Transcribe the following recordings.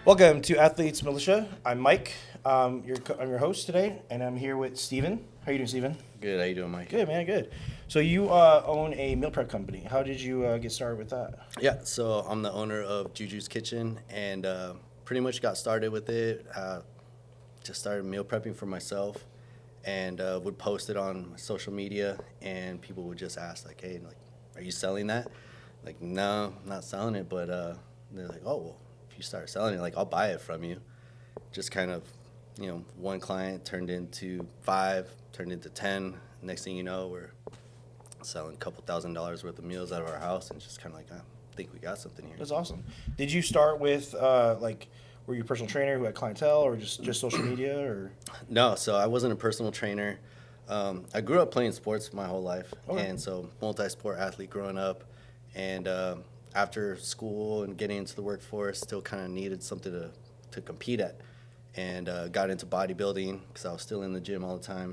Welcome to Athletes Militia. I'm Mike. I'm your host today, and I'm here with Steven. How you doing, Steven? Good. How you doing, Mike? Good, man. Good. So you own a meal prep company. How did you get started with that? Yeah. So I'm the owner of JuJu's Kitchen, and pretty much got started with it. Just started meal prepping for myself, and would post it on social media, and people would just ask like, "Hey, like, are you selling that?" Like, no, I'm not selling it, but they're like, "Oh, well, if you start selling it, like, I'll buy it from you." Just kind of, one client turned into 5, turned into 10. Next thing you know, we're selling a couple $1,000s worth of meals out of our house, and just kind of like, I think we got something here. That's awesome. Did you start with were you a personal trainer who had clientele, or just social media, or? No, so I wasn't a personal trainer. I grew up playing sports my whole life, Okay. and so multi-sport athlete growing up. And after school and getting into the workforce, still kind of needed something to compete at, and got into bodybuilding because I was still in the gym all the time.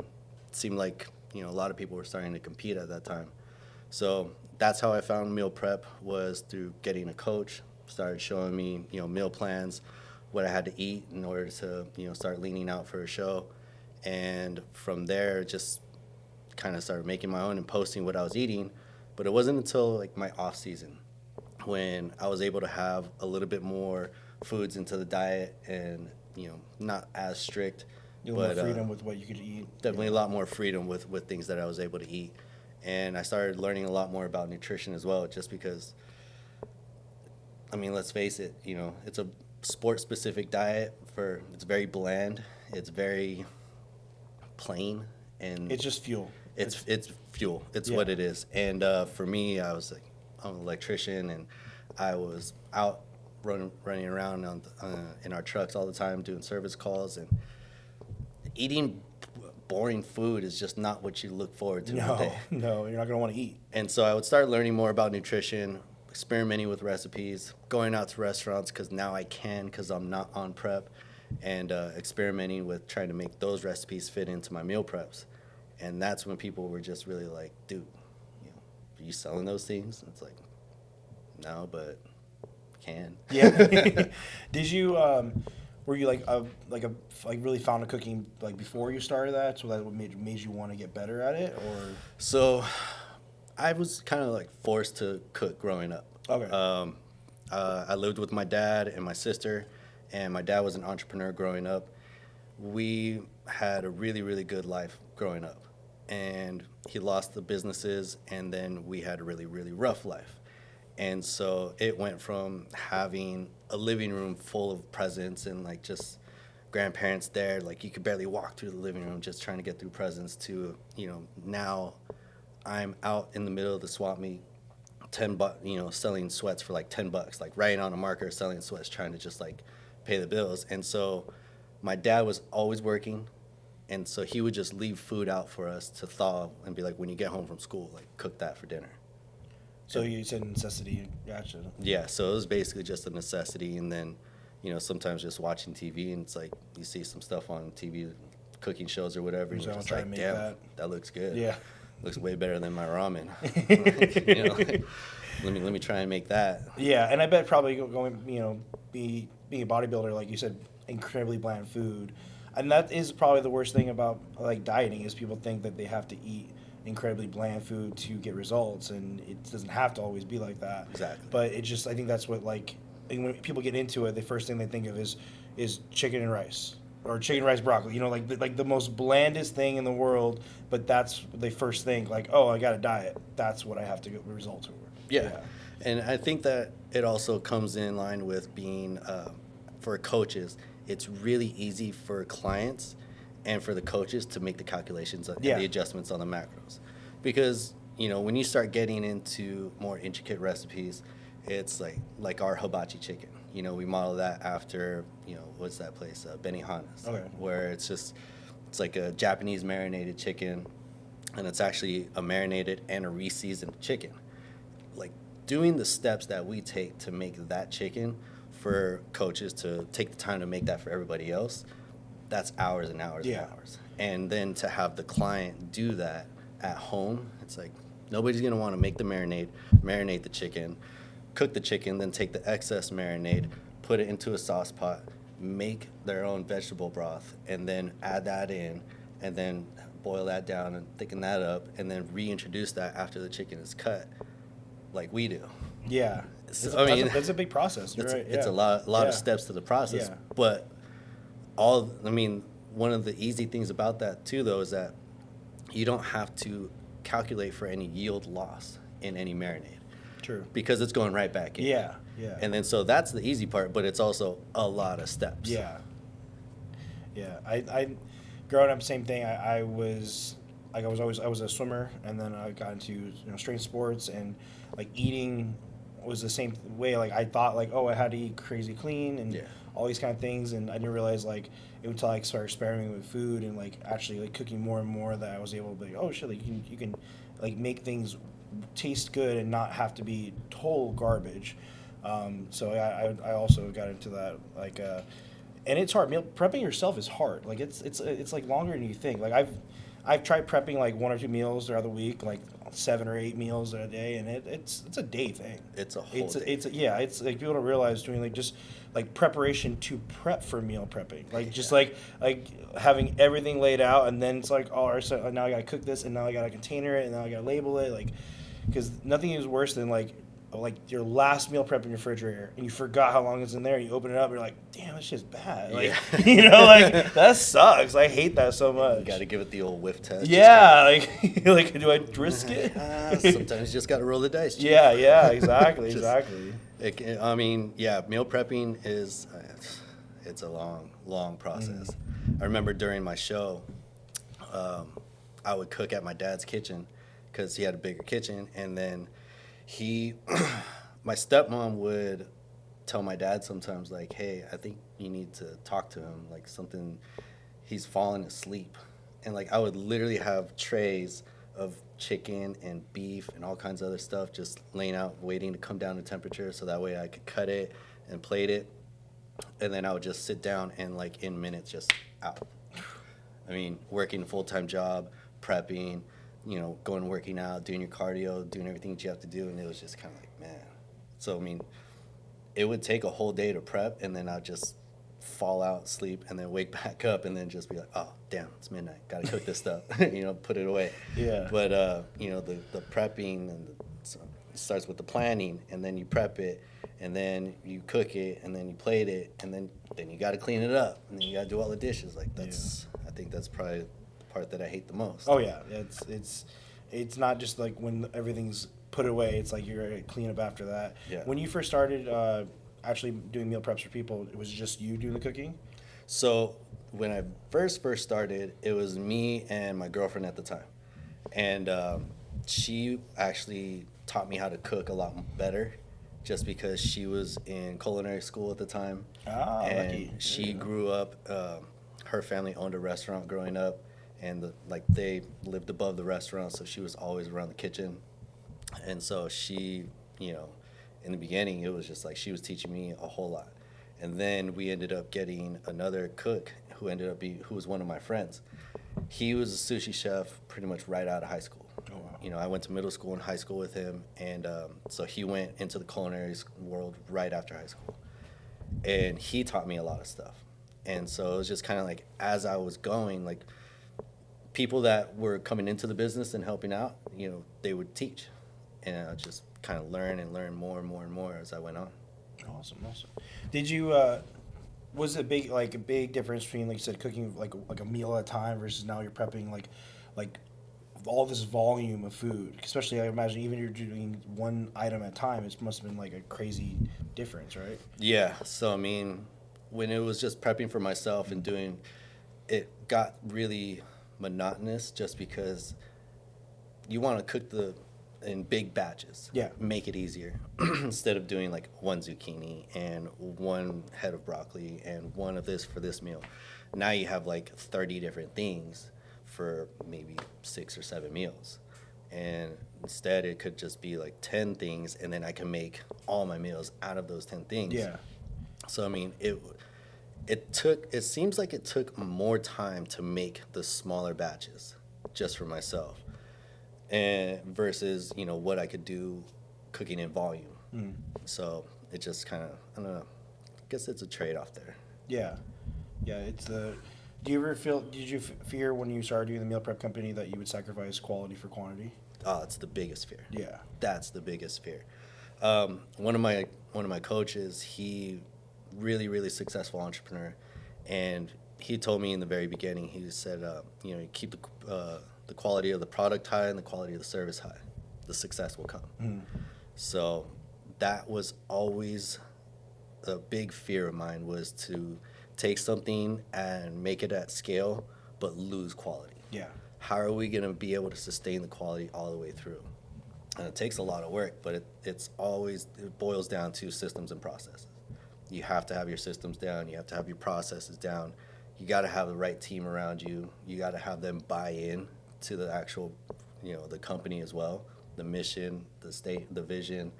It seemed like a lot of people were starting to compete at that time. So that's how I found meal prep, was through getting a coach. Started showing me meal plans, what I had to eat in order to start leaning out for a show, and from there just kind of started making my own and posting what I was eating. But it wasn't until like my off season when I was able to have a little bit more foods into the diet, and not as strict, You had but more freedom with what you could eat. definitely a lot more freedom with things that I was able to eat. And I started learning a lot more about nutrition as well, just because, I mean, let's face it, it's a sport specific diet. It's very bland, it's very plain, and It's just fuel. it's fuel. It's Yeah. what it is. And for me, I was like, I'm an electrician, and I was out running around in our trucks all the time doing service calls, and eating boring food is just not what you look forward to in a No, day. no, you're not gonna want to eat. And so I would start learning more about nutrition, experimenting with recipes, going out to restaurants because now I can, because I'm not on prep, and experimenting with trying to make those recipes fit into my meal preps. And that's when people were just really like, dude, are you selling those things? And it's like, no, but can. Yeah. Did you were you like really fond of cooking like before you started that, so that what made you want to get better at it, or? So I was kind of like forced to cook growing up. Okay. I lived with my dad and my sister, and my dad was an entrepreneur growing up. We had a really, really good life growing up, and he lost the businesses, and then we had a really, really rough life. And so it went from having a living room full of presents and like just grandparents there, like you could barely walk through the living room just trying to get through presents, to now I'm out in the middle of the swap meet, selling sweats for like $10, like writing on a marker, selling sweats, trying to just like pay the bills. And so my dad was always working, and so he would just leave food out for us to thaw and be like, when you get home from school, like cook that for dinner. So you said necessity. Gotcha. Yeah, so it was basically just a necessity, and then, sometimes just watching TV, and it's like you see some stuff on TV, cooking shows or whatever, and So you're I'm just trying like, to make damn, that looks good. Yeah. Looks way better than my ramen. Let me try and make that. Yeah, and I bet probably going, being a bodybuilder, like you said, incredibly bland food, and that is probably the worst thing about like dieting, is people think that they have to eat incredibly bland food to get results, and it doesn't have to always be like that. Exactly. But it just, I think that's what, like, and when people get into it, the first thing they think of is chicken and rice, or chicken rice broccoli. Like the most blandest thing in the world, but that's they first think, like, oh, I got a diet. That's what I have to get results over. Yeah. And I think that it also comes in line with being, for coaches, it's really easy for clients and for the coaches to make the calculations and Yeah. the adjustments on the macros. Because, when you start getting into more intricate recipes, it's like our hibachi chicken. We model that after, what's that place? Benihana's. Okay. Where it's like a Japanese marinated chicken, and it's actually a marinated and a re-seasoned chicken. Like, doing the steps that we take to make that chicken, for coaches to take the time to make that for everybody else, that's hours and hours Yeah. and hours. And then to have the client do that at home, it's like nobody's gonna want to make the marinate the chicken, cook the chicken, then take the excess marinade, put it into a sauce pot, make their own vegetable broth, and then add that in, and then boil that down and thicken that up, and then reintroduce that after the chicken is cut, like we do. Yeah. So, I mean, That's a big process. You're right. it's Yeah. a lot Yeah. of steps to the process. Yeah. But one of the easy things about that too, though, is that you don't have to calculate for any yield loss in any marinade. True. Because it's going right back in. Yeah. Yeah. And then so that's the easy part, but it's also a lot of steps. Yeah. Yeah. I growing up, same thing. I was a swimmer, and then I got into strength sports, and like eating was the same way. Like I thought like, oh, I had to eat crazy clean and Yeah. all these kind of things, and I didn't realize like until I started experimenting with food and like actually like cooking more and more that I was able to be like, oh shit, like you can like make things taste good and not have to be total garbage. So I also got into that like and it's hard. Meal prepping yourself is hard. Like it's like longer than you think. Like I've tried prepping like 1 or 2 meals throughout the week, like 7 or 8 meals a day, and it's a day thing. It's a whole day. It's like people don't realize doing like just like preparation to prep for meal prepping, like just Yeah. like having everything laid out, and then it's like, oh, all right, so now I gotta cook this, and now I gotta container it, and now I gotta label it, like because nothing is worse than like your last meal prep in your refrigerator and you forgot how long it's in there, and you open it up and you're like, damn, this shit's bad. Like Yeah. like that sucks. I hate that so much. You got to give it the old whiff test. Yeah, like do I risk it? Sometimes you just got to roll the dice. Chief. Yeah, exactly, Just- exactly. Meal prepping is it's a long process. I remember during my show, I would cook at my dad's kitchen because he had a bigger kitchen, and then my stepmom would tell my dad sometimes like, hey, I think you need to talk to him, like something, he's fallen asleep. And like I would literally have trays of chicken and beef and all kinds of other stuff just laying out waiting to come down to temperature so that way I could cut it and plate it, and then I would just sit down and like in minutes just out. I mean, working a full-time job, prepping, going working out, doing your cardio, doing everything that you have to do, and it was just kind of like, man. So I mean, it would take a whole day to prep, and then I'd just fall out, sleep, and then wake back up, and then just be like, oh, damn, it's midnight, gotta cook this stuff, put it away. Yeah. But the prepping so it starts with the planning, and then you prep it, and then you cook it, and then you plate it, and then you got to clean it up, and then you got to do all the dishes. Like I think that's probably the part that I hate the most. Oh yeah, it's not just like when everything's put away. It's like you're gonna clean up after that. Yeah. When you first started actually doing meal preps for people, it was just you doing the cooking? So when I first started, it was me and my girlfriend at the time, and she actually taught me how to cook a lot better, just because she was in culinary school at the time. Ah, and lucky. she grew up. Her family owned a restaurant growing up, and they lived above the restaurant, so she was always around the kitchen. And so she, in the beginning, it was just like she was teaching me a whole lot. And then we ended up getting another cook who was one of my friends. He was a sushi chef pretty much right out of high school. Oh, wow. I went to middle school and high school with him, and so he went into the culinary world right after high school. And he taught me a lot of stuff. And so it was just kind of like, as I was going, like, people that were coming into the business and helping out, they would teach. And I would just kind of learn more and more and more as I went on. Awesome. Did you was it a big difference between, like you said, cooking like a meal at a time versus now you're prepping like all this volume of food? Especially, I imagine even you're doing one item at a time, it must have been like a crazy difference, right? Yeah. So I mean, when it was just prepping for myself and doing, it got really monotonous just because you want to cook in big batches. Yeah. Make it easier instead of doing like one zucchini and one head of broccoli and one of this for this meal. Now you have like 30 different things for maybe 6 or 7 meals. And instead it could just be like 10 things, and then I can make all my meals out of those 10 things. Yeah. So I mean, it seems like it took more time to make the smaller batches just for myself, and versus what I could do cooking in volume. So it just kind of, I don't know, I guess it's a trade-off there. Yeah, yeah. It's the. Do you ever feel? Did you fear when you started doing the meal prep company that you would sacrifice quality for quantity? Oh, it's the biggest fear. Yeah. That's the biggest fear. One of my coaches, he really successful entrepreneur, and he told me in the very beginning. He said, you know, keep the quality of the product high and the quality of the service high. The success will come. So that was always a big fear of mine, was to take something and make it at scale but lose quality. Yeah. How are we going to be able to sustain the quality all the way through? And it takes a lot of work, but it boils down to systems and processes. You have to have your systems down. You have to have your processes down. You got to have the right team around you. You got to have them buy in to the actual, you know, the company as well, the mission, the state, the vision,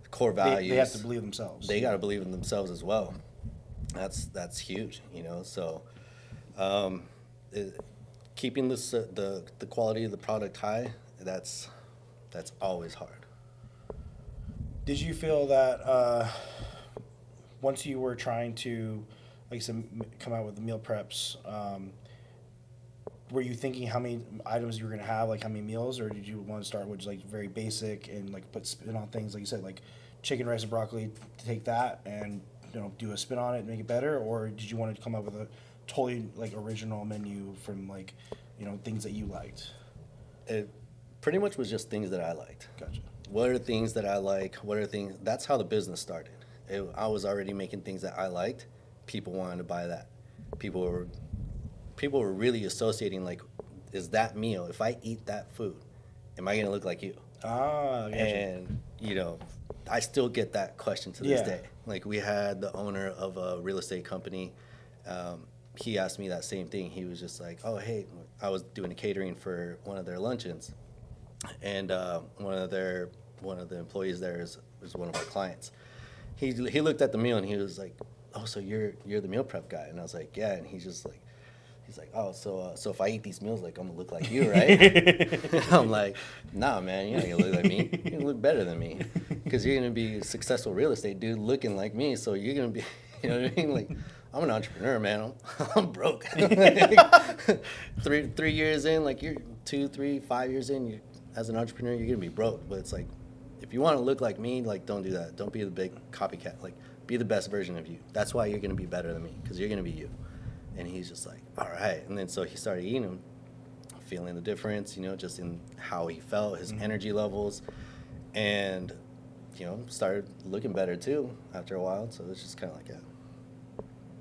the core values. They have to believe themselves. They got to believe in themselves as well. That's huge, you know. So, keeping the quality of the product high, that's always hard. Did you feel that once you were trying to, like I said, come out with the meal preps, were you thinking how many items you were gonna have, like how many meals, or did you want to start with just like very basic and like put spin on things, like you said, like chicken, rice, and broccoli, take that and, you know, do a spin on it and make it better, or did you want to come up with a totally like original menu from like, you know, things that you liked? It pretty much was just things that I liked. Gotcha. What are things that I like? What are things? That's how the business started. I was already making things that I liked. People wanted to buy that. People were really associating, like, is that meal, if I eat that food, am I going to look like you? Ah, gotcha. And, you know, I still get that question to this Yeah. day. Like, we had the owner of a real estate company. He asked me that same thing. He was just like, oh, hey, I was doing a catering for one of their luncheons. And one of the employees there is one of our clients. He looked at the meal and he was like, oh, so you're the meal prep guy? And I was like, yeah. And he's like, oh, so if I eat these meals, like, I'm gonna look like you, right? I'm like, nah, man, you're not gonna look like me. You're gonna look better than me, because you're gonna be a successful real estate dude looking like me. So you're gonna be, you know what I mean? Like, I'm an entrepreneur, man. I'm broke. Three years in, like, you're 2, 3, 5 years in, as an entrepreneur, you're gonna be broke. But it's like, if you want to look like me, like, don't do that. Don't be the big copycat. Like, be the best version of you. That's why you're gonna be better than me, because you're gonna be you. And he's just like, all right. And then so he started eating them, feeling the difference, you know, just in how he felt, his energy levels, and, you know, started looking better too after a while. So it's just kind of like, yeah.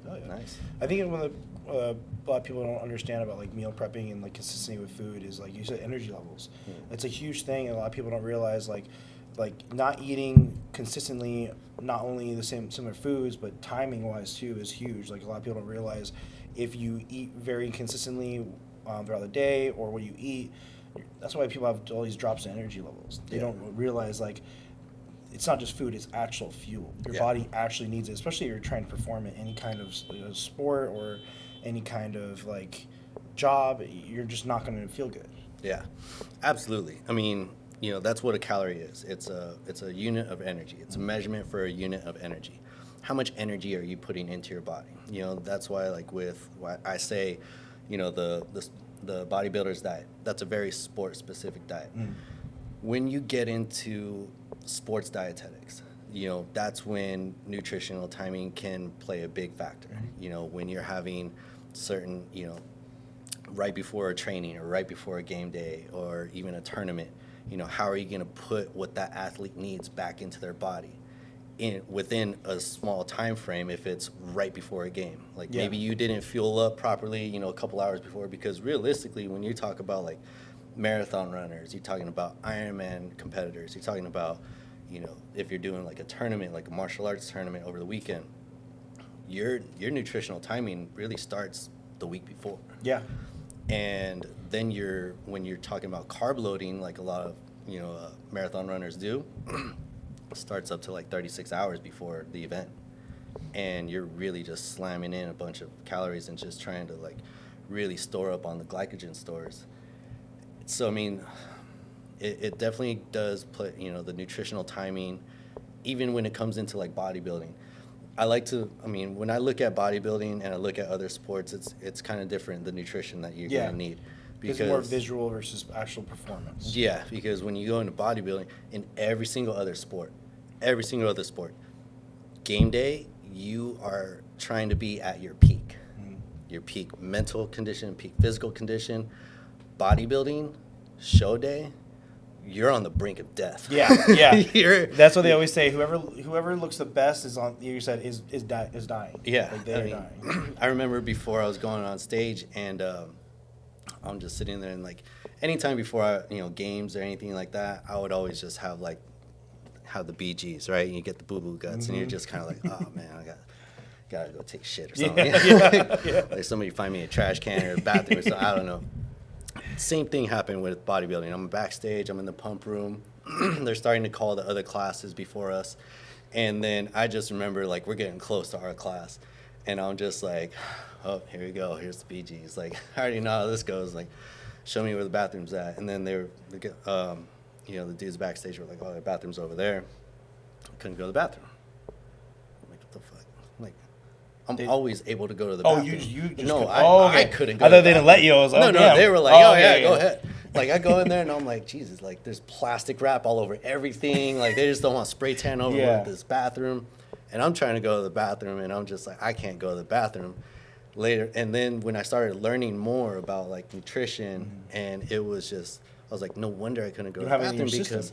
Oh, yeah. Nice. I think one of the a lot of people don't understand about like meal prepping and like consistency with food is, like you said, energy levels. It's a huge thing, and a lot of people don't realize like not eating consistently, not only the similar foods, but timing wise too is huge. Like, a lot of people don't realize if you eat very consistently throughout the day, or what you eat, that's why people have all these drops in energy levels. They don't realize, like, it's not just food, it's actual fuel. Your body actually needs it, especially if you're trying to perform in any kind of sport or any kind of like job. You're just not going to feel good. Yeah, absolutely. I mean, you know, that's what a calorie is. It's a unit of energy. It's a measurement for a unit of energy. How much energy are you putting into your body? You know, that's why, like, with what I say, you know, the bodybuilder's diet, that's a very sport specific diet. When you get into sports dietetics, you know, that's when nutritional timing can play a big factor. You know, when you're having certain, you know, right before a training or right before a game day or even a tournament, you know, how are you going to put what that athlete needs back into their body within a small time frame if it's right before a game? Like, maybe you didn't fuel up properly, you know, a couple hours before, because realistically, when you talk about like marathon runners, you're talking about Ironman competitors, you're talking about, you know, if you're doing like a tournament, like a martial arts tournament over the weekend, your nutritional timing really starts the week before. Yeah. And then when you're talking about carb loading, like a lot of, you know, marathon runners do, starts up to like 36 hours before the event. And you're really just slamming in a bunch of calories and just trying to like really store up on the glycogen stores. So, I mean, it definitely does put, you know, the nutritional timing even when it comes into like bodybuilding, when I look at bodybuilding and I look at other sports, it's kind of different, the nutrition that you're gonna need. Because it's more visual versus actual performance. Yeah, because when you go into bodybuilding, in every single other sport, game day, you are trying to be at your peak. Your peak mental condition, peak physical condition. Bodybuilding, show day, you're on the brink of death. Yeah. That's what they always say. Whoever looks the best is on. You said is dying. Yeah, like they're dying. I remember before I was going on stage, and I'm just sitting there, and like anytime before games or anything like that, I would always just have the BGs, right? And you get the boo boo guts, and you're just kind of like, oh man, I gotta go take shit or something. Like somebody find me a trash can or a bathroom or something. I don't know. Same thing happened with bodybuilding. I'm backstage. I'm in the pump room. They're starting to call the other classes before us, and then I just remember like we're getting close to our class, and I'm just like, oh, here we go. Here's the BGs. Like I already know how this goes. Like, show me where the bathroom's at. And then the dudes backstage were like, oh, the bathroom's over there. Couldn't go to the bathroom. I'm like, what the fuck? Like, I'm always able to go to the bathroom. You just no, okay. I couldn't go. I thought they didn't let you. I was like, no, they were like, go ahead. Like I go in there and I'm like, Jesus, like there's plastic wrap all over everything. Like they just don't want spray tan over this bathroom. And I'm trying to go to the bathroom and I'm just like, I can't go to the bathroom. Later, and then when I started learning more about like nutrition, and it was just, I was like, no wonder I couldn't go to the bathroom because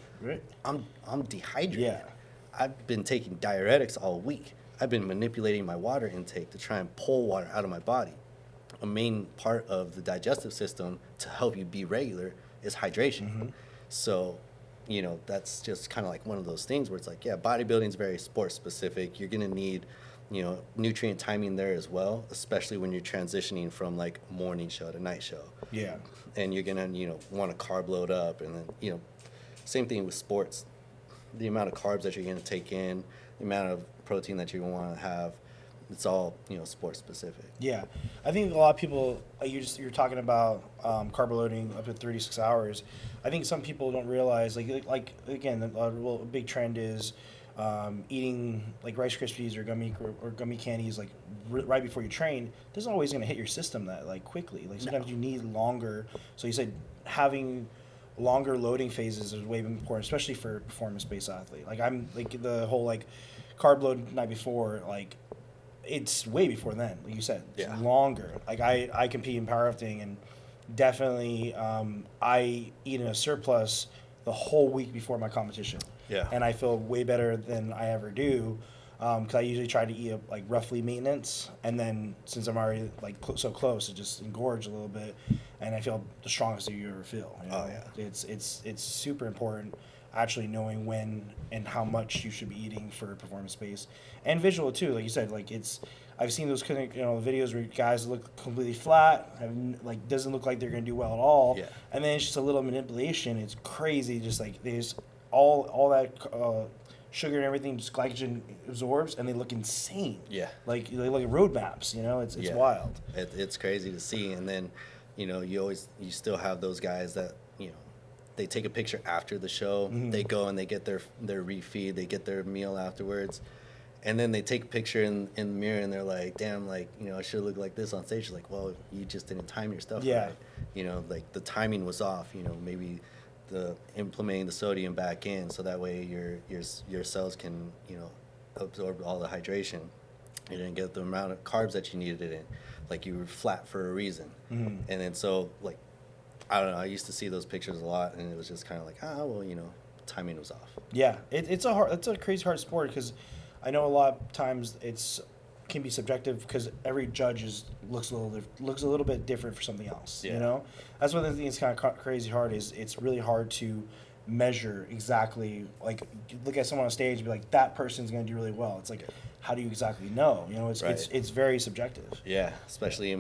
I'm dehydrated. Yeah. I've been taking diuretics all week. I've been manipulating my water intake to try and pull water out of my body. A main part of the digestive system to help you be regular is hydration. So, that's just kind of like one of those things where it's like, yeah, bodybuilding is very sport specific. You're gonna need nutrient timing there as well, especially when you're transitioning from like morning show to night show. Yeah. And you're gonna, want to carb load up, and then, same thing with sports. The amount of carbs that you're gonna take in, the amount of protein that you want to have, it's all, sport specific. Yeah. I think a lot of people, you're talking about carb loading up to 36 hours. I think some people don't realize, like again, a big trend is eating like Rice Krispies or gummy candies like right before you train doesn't always going to hit your system that like quickly. Like sometimes you need longer. So you said having longer loading phases is way important, especially for a performance-based athlete. Like I'm like the whole like carb load the night before, like it's way before then. Like you said, it's longer. Like I compete in powerlifting and definitely I eat in a surplus the whole week before my competition. Yeah. And I feel way better than I ever do because I usually try to eat like roughly maintenance, and then since I'm already like so close, it just engorge a little bit, and I feel the strongest that you ever feel. Oh yeah. It's super important actually knowing when and how much you should be eating for performance space and visual too. Like you said, like I've seen those videos where guys look completely flat, like doesn't look like they're gonna do well at all. Yeah. And then it's just a little manipulation. It's crazy. Just like there's all that sugar and everything, just glycogen absorbs, and they look insane. Yeah. Like they look at road maps. It's wild. It's crazy to see, and then you still have those guys that they take a picture after the show. Mm-hmm. They go and they get their refeed, they get their meal afterwards. And then they take a picture in the mirror and they're like, damn, like, I should look like this on stage. Like, well, you just didn't time your stuff right. Like the timing was off, maybe implementing the sodium back in so that way your cells can, absorb all the hydration. You didn't get the amount of carbs that you needed it in. Like you were flat for a reason. Mm-hmm. And then so like, I don't know, I used to see those pictures a lot and it was just kind of like, timing was off. Yeah, it's a crazy hard sport because I know a lot of times can be subjective because every judge looks a little bit different for something else. Yeah. That's one of the things kind of crazy hard is it's really hard to measure exactly. Like look at someone on stage and be like, that person's going to do really well. It's like, how do you exactly know? It's very subjective. Yeah, especially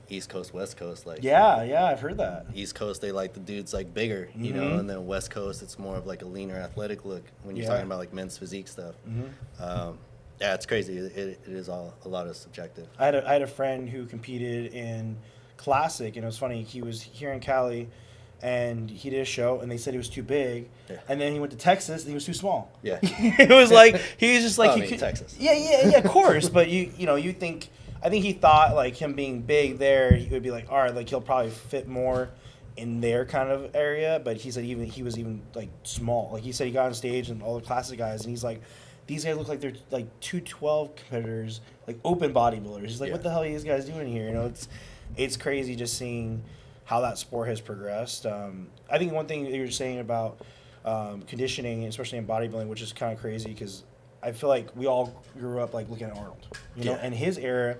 East Coast, West Coast, like yeah, I've heard that. East Coast they like the dudes like bigger, Mm-hmm. and then West Coast it's more of like a leaner athletic look when you're talking about like men's physique stuff. Mm-hmm. Yeah, it's crazy. It is a lot of subjective. I had a friend who competed in Classic, and it was funny. He was here in Cali, and he did a show, and they said he was too big. Yeah. And then he went to Texas, and he was too small. Yeah. It was like he was just like I mean, Texas. Yeah, of course. But you think I think he thought like him being big there, he would be like, all right, like he'll probably fit more in their kind of area. But he said he was even like small. Like he said he got on stage and all the classic guys, and he's like, these guys look like they're like 212 competitors, like open bodybuilders. He's like, Yeah. what the hell are these guys doing here? You know, it's crazy just seeing how that sport has progressed. I think one thing that you were saying about conditioning, especially in bodybuilding, which is kind of crazy because I feel like we all grew up like looking at Arnold, you know, Yeah. and his era,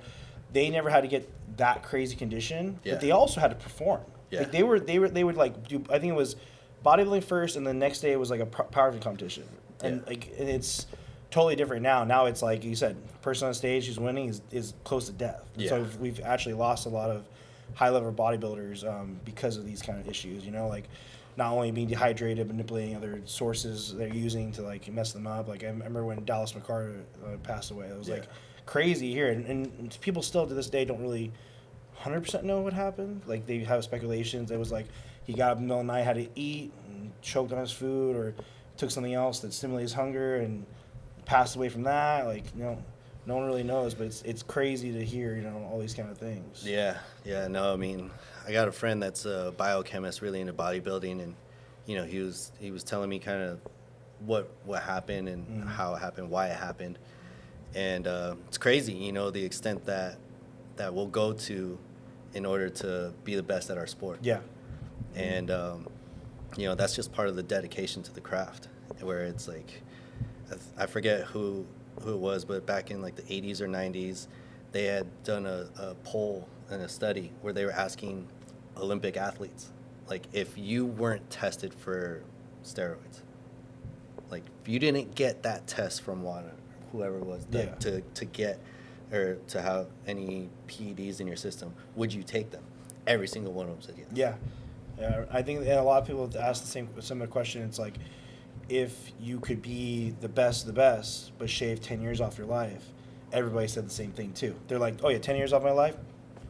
they never had to get that crazy condition, Yeah. but they also had to perform. Yeah. Like they would like do. I think it was bodybuilding first, and the next day it was like a powerlifting competition, and Yeah. like and it's totally different now. Now it's like you said, person on stage who's winning is close to death. And Yeah. So we've actually lost a lot of high level bodybuilders because of these kind of issues. You know, like not only being dehydrated, manipulating other sources they're using to like mess them up. Like I remember when Dallas McCarter passed away. It was Yeah. like crazy here, and people still to this day don't really 100% know what happened. Like they have speculations. It was like he got up in the middle of the night, had to eat, and choked on his food, or took something else that stimulated his hunger and passed away from that. Like no one really knows, but it's crazy to hear all these kind of things. Yeah, no, I mean, I got a friend that's a biochemist really into bodybuilding, and he was telling me kind of what happened and how it happened, why it happened, and it's crazy, the extent that we'll go to in order to be the best at our sport. Yeah. And that's just part of the dedication to the craft, where it's like I forget who it was, but back in like the 80s or 90s, they had done a poll and a study where they were asking Olympic athletes, like, if you weren't tested for steroids, like if you didn't get that test from whoever it was to get or to have any PEDs in your system, would you take them? Every single one of them said yes. Yeah, I think and a lot of people have asked the similar question. It's like, if you could be the best of the best, but shave 10 years off your life, everybody said the same thing too. They're like, oh yeah, 10 years off my life,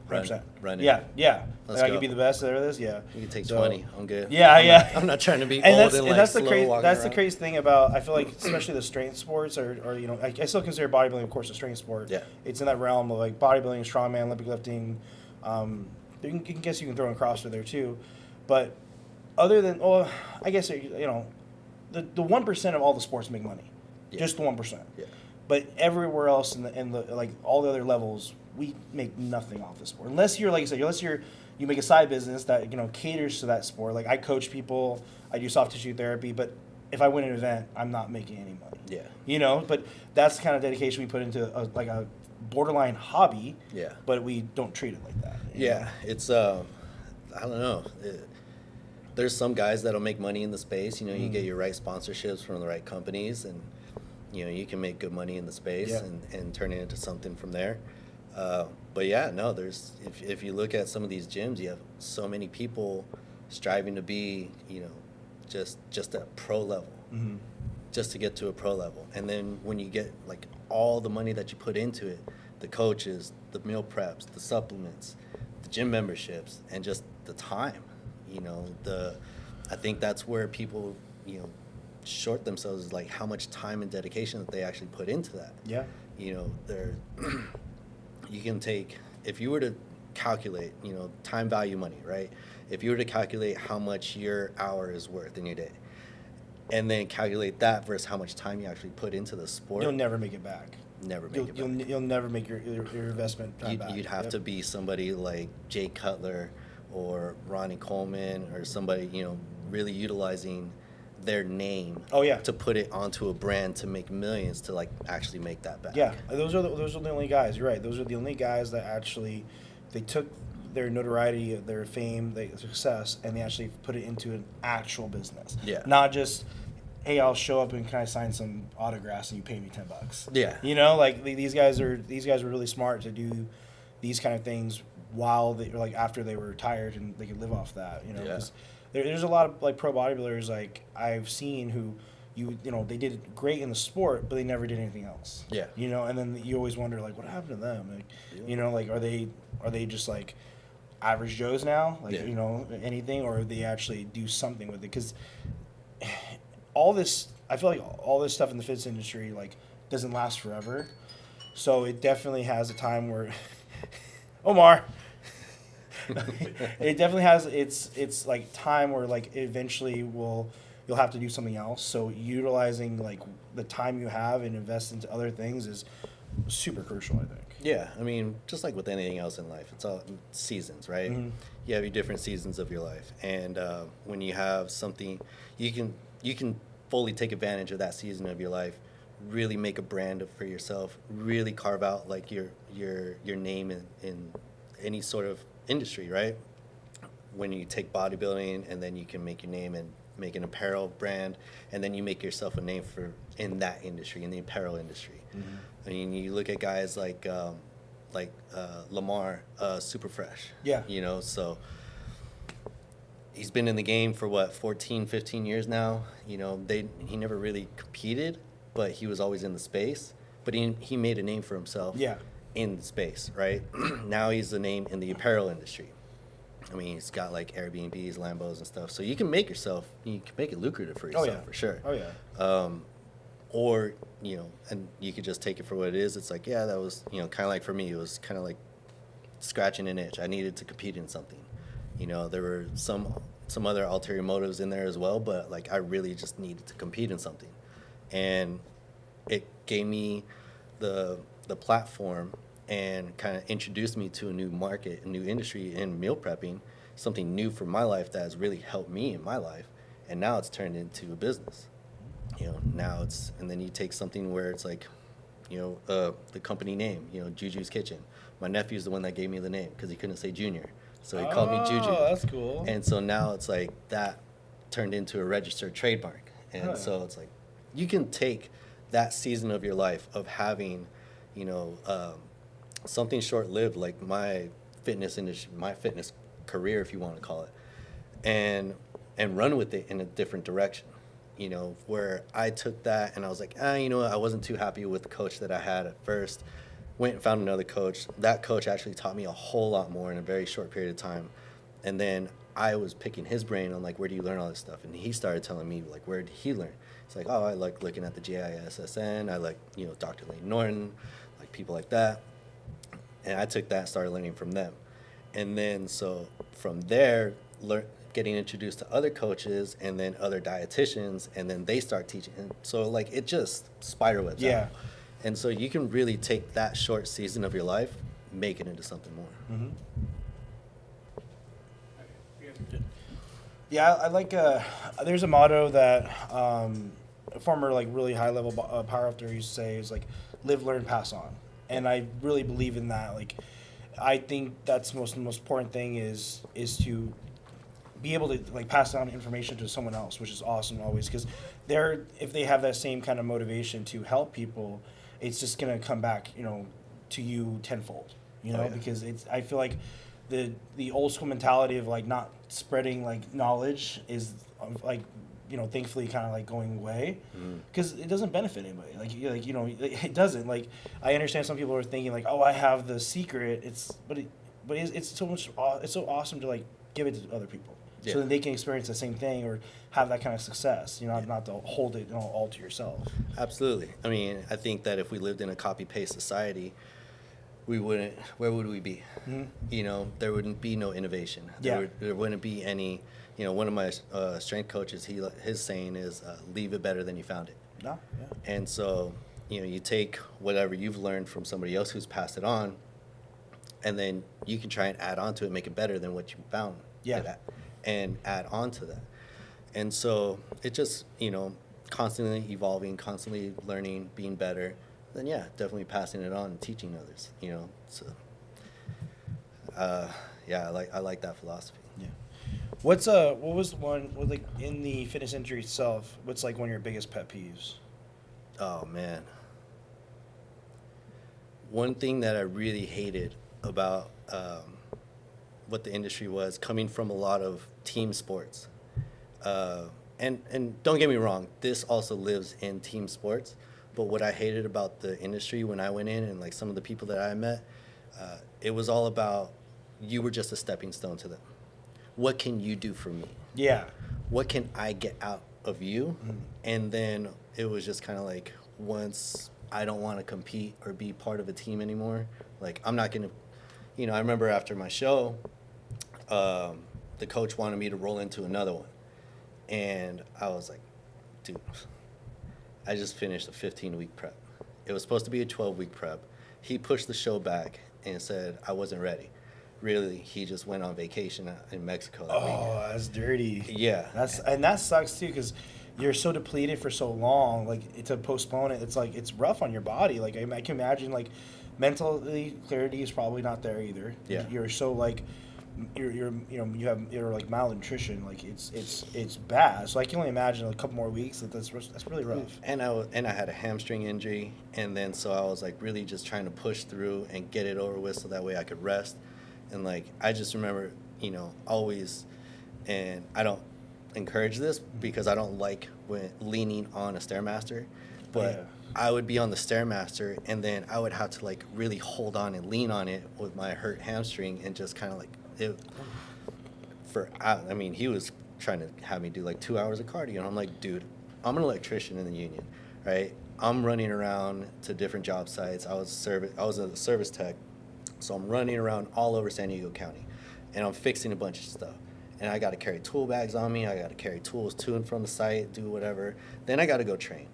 100%. Run it. Yeah. Let's Like, I go. could be the best at this. Yeah. You can take So- 20. I'm good. Yeah. I'm not trying to be And old and like that's the slow crazy. walking That's the around. crazy thing about. I feel like, especially the strength sports, or I still consider bodybuilding, of course, a strength sport. Yeah. It's in that realm of like bodybuilding, strongman, Olympic lifting. You can guess you can throw in CrossFit there too, but other than I guess the 1% of all the sports make money, Yeah. just the 1%. Yeah. But everywhere else in the like all the other levels, we make nothing off the sport. Unless you're, like you said, you make a side business that caters to that sport. Like I coach people, I do soft tissue therapy, but if I win an event, I'm not making any money. Yeah. But that's the kind of dedication we put into a borderline hobby. Yeah. But we don't treat it like that. Yeah. It's I don't know. There's some guys that'll make money in the space. You get your right sponsorships from the right companies, and you can make good money in the space and turn it into something from there. But yeah, no, there's if you look at some of these gyms, you have so many people striving to be, just at pro level, just to get to a pro level. And then when you get like all the money that you put into it, the coaches, the meal preps, the supplements, the gym memberships, and just the time, I think that's where people, short themselves, is like how much time and dedication that they actually put into that. Yeah. You can take, if you were to calculate, time value money, right? If you were to calculate how much your hour is worth in your day, and then calculate that versus how much time you actually put into the sport, You'll never make it back. You'll never make your investment back. You'd have to be somebody like Jay Cutler or Ronnie Coleman, or somebody, really utilizing their name to put it onto a brand to make millions to like actually make that back. Yeah, those are the only guys. You're right. Those are the only guys that actually they took their notoriety, their fame, their success, and they actually put it into an actual business. Yeah. Not just, hey, I'll show up and can I sign some autographs and you pay me $10. Yeah. Like these guys were really smart to do these kind of things while they like after they were retired and they could live off that. Yeah. 'Cause there's a lot of like pro bodybuilders like I've seen who they did great in the sport, but they never did anything else. Yeah. And then you always wonder like what happened to them? Like, like are they just like average Joes now, like Yeah. you know anything, or they actually do something with it. Because all this, I feel like all this stuff in the fitness industry like doesn't last forever. So it definitely has a time where Omar. It definitely has its like time where like eventually you'll have to do something else. So utilizing like the time you have and invest into other things is super crucial, I think. Yeah, I mean, just like with anything else in life, it's all seasons, right? Mhm. You have your different seasons of your life, and when you have something, you can fully take advantage of that season of your life, really make a brand for yourself, really carve out like your name in any sort of industry, right? When you take bodybuilding and then you can make your name and make an apparel brand, and then you make yourself a name for in that industry, in the apparel industry. I mean, you look at guys like Lamar, Super Fresh. Yeah. You know, so he's been in the game for what, 14, 15 years now. You know, he never really competed, but he was always in the space. But he made a name for himself. Yeah. In the space, right? Now he's the name in the apparel industry. I mean, he's got like Airbnbs, Lambos, and stuff. So you can make it lucrative for yourself, yeah. for sure. Oh yeah. Or, you know, and you could just take it for what it is. It's like, yeah, that was, you know, kind of like for me, it was kind of like scratching an itch. I needed to compete in something. You know, there were some other ulterior motives in there as well, but like I really just needed to compete in something. And it gave me the platform and kind of introduced me to a new market, a new industry in meal prepping, something new for my life that has really helped me in my life. And now it's turned into a business. You know, now it's, and then you take something where it's like, you know, the company name, you know, JuJu's Kitchen. My nephew's the one that gave me the name because he couldn't say Junior. So he called me JuJu. Oh, that's cool. And so now it's like that turned into a registered trademark. And Huh. so it's like, you can take that season of your life of having, you know, something short-lived like my fitness industry, my fitness career, if you want to call it, and run with it in a different direction. You know, where I took that and I was like, you know what, I wasn't too happy with the coach that I had at first. Went and found another coach. That coach actually taught me a whole lot more in a very short period of time. And then I was picking his brain on like, where do you learn all this stuff? And he started telling me like, where did he learn? It's like, oh, I like looking at the GISSN. I like, you know, Dr. Lane Norton, like people like that. And I took that and started learning from them. And then so from there, getting introduced to other coaches and then other dietitians, and then they start teaching. And so like it just spider webs Yeah. out. And so you can really take that short season of your life, make it into something more. Mm-hmm. Yeah, I like. There's a motto that a former like really high level powerlifter used to say is like, live, learn, pass on, and I really believe in that. Like, I think that's the most important thing is to be able to like pass on information to someone else, which is awesome always, because if they have that same kind of motivation to help people, it's just gonna come back, you know, to you tenfold, you know, Oh, yeah. because I feel like the old school mentality of like not spreading like knowledge is like, you know, thankfully kind of like going away, because it doesn't benefit anybody. Like you know, it doesn't. Like, I understand some people are thinking like, oh, I have the secret. But it's so much. It's so awesome to like give it to other people, Yeah. so that they can experience the same thing or have that kind of success. You know, Yeah. not to hold it, you know, all to yourself. Absolutely. I mean, I think that if we lived in a copy-paste society, we wouldn't, where would we be? Mhm. You know, there wouldn't be no innovation. Yeah. There wouldn't be any, you know, one of my strength coaches, his saying is, leave it better than you found it. No, yeah. And so, you know, you take whatever you've learned from somebody else who's passed it on, and then you can try and add on to it, make it better than what you found. Yeah. it at, and add on to that. And so it just, you know, constantly evolving, constantly learning, being better. Then yeah, definitely passing it on and teaching others. You know, so yeah, I like that philosophy. Yeah. What was one like in the fitness industry itself? What's like one of your biggest pet peeves? Oh man. One thing that I really hated about what the industry was, coming from a lot of team sports, and don't get me wrong, this also lives in team sports. But what I hated about the industry when I went in, and like some of the people that I met, it was all about you were just a stepping stone to them. What can you do for me? Yeah. What can I get out of you? And then it was just kind of like, once I don't want to compete or be part of a team anymore, like I'm not going to, I remember after my show, the coach wanted me to roll into another one. And I was like, dude, I just finished a 15-week prep. It was supposed to be a 12-week prep. He pushed the show back and said I wasn't ready. Really, he just went on vacation in Mexico that week. Oh, that's dirty. Yeah. And that sucks too, because you're so depleted for so long. Like, to postpone it, it's rough on your body. Like, I can imagine, like, mentally clarity is probably not there either. Yeah. You're so like, you're like malnutrition. Like, it's bad. So I can only imagine a couple more weeks that's really rough. And I had a hamstring injury, and then so I was like really just trying to push through and get it over with so that way I could rest. And like I just remember, always, and I don't encourage this because I don't like when leaning on a Stairmaster, but Yeah. I would be on the Stairmaster and then I would have to like really hold on and lean on it with my hurt hamstring and just kind of like it. He was trying to have me do like 2 hours of cardio, and I'm like, dude, I'm an electrician in the union, right? I'm running around to different job sites. I was a service tech. So I'm running around all over San Diego County, and I'm fixing a bunch of stuff. And I got to carry tool bags on me. I got to carry tools to and from the site, do whatever. Then I got to go train.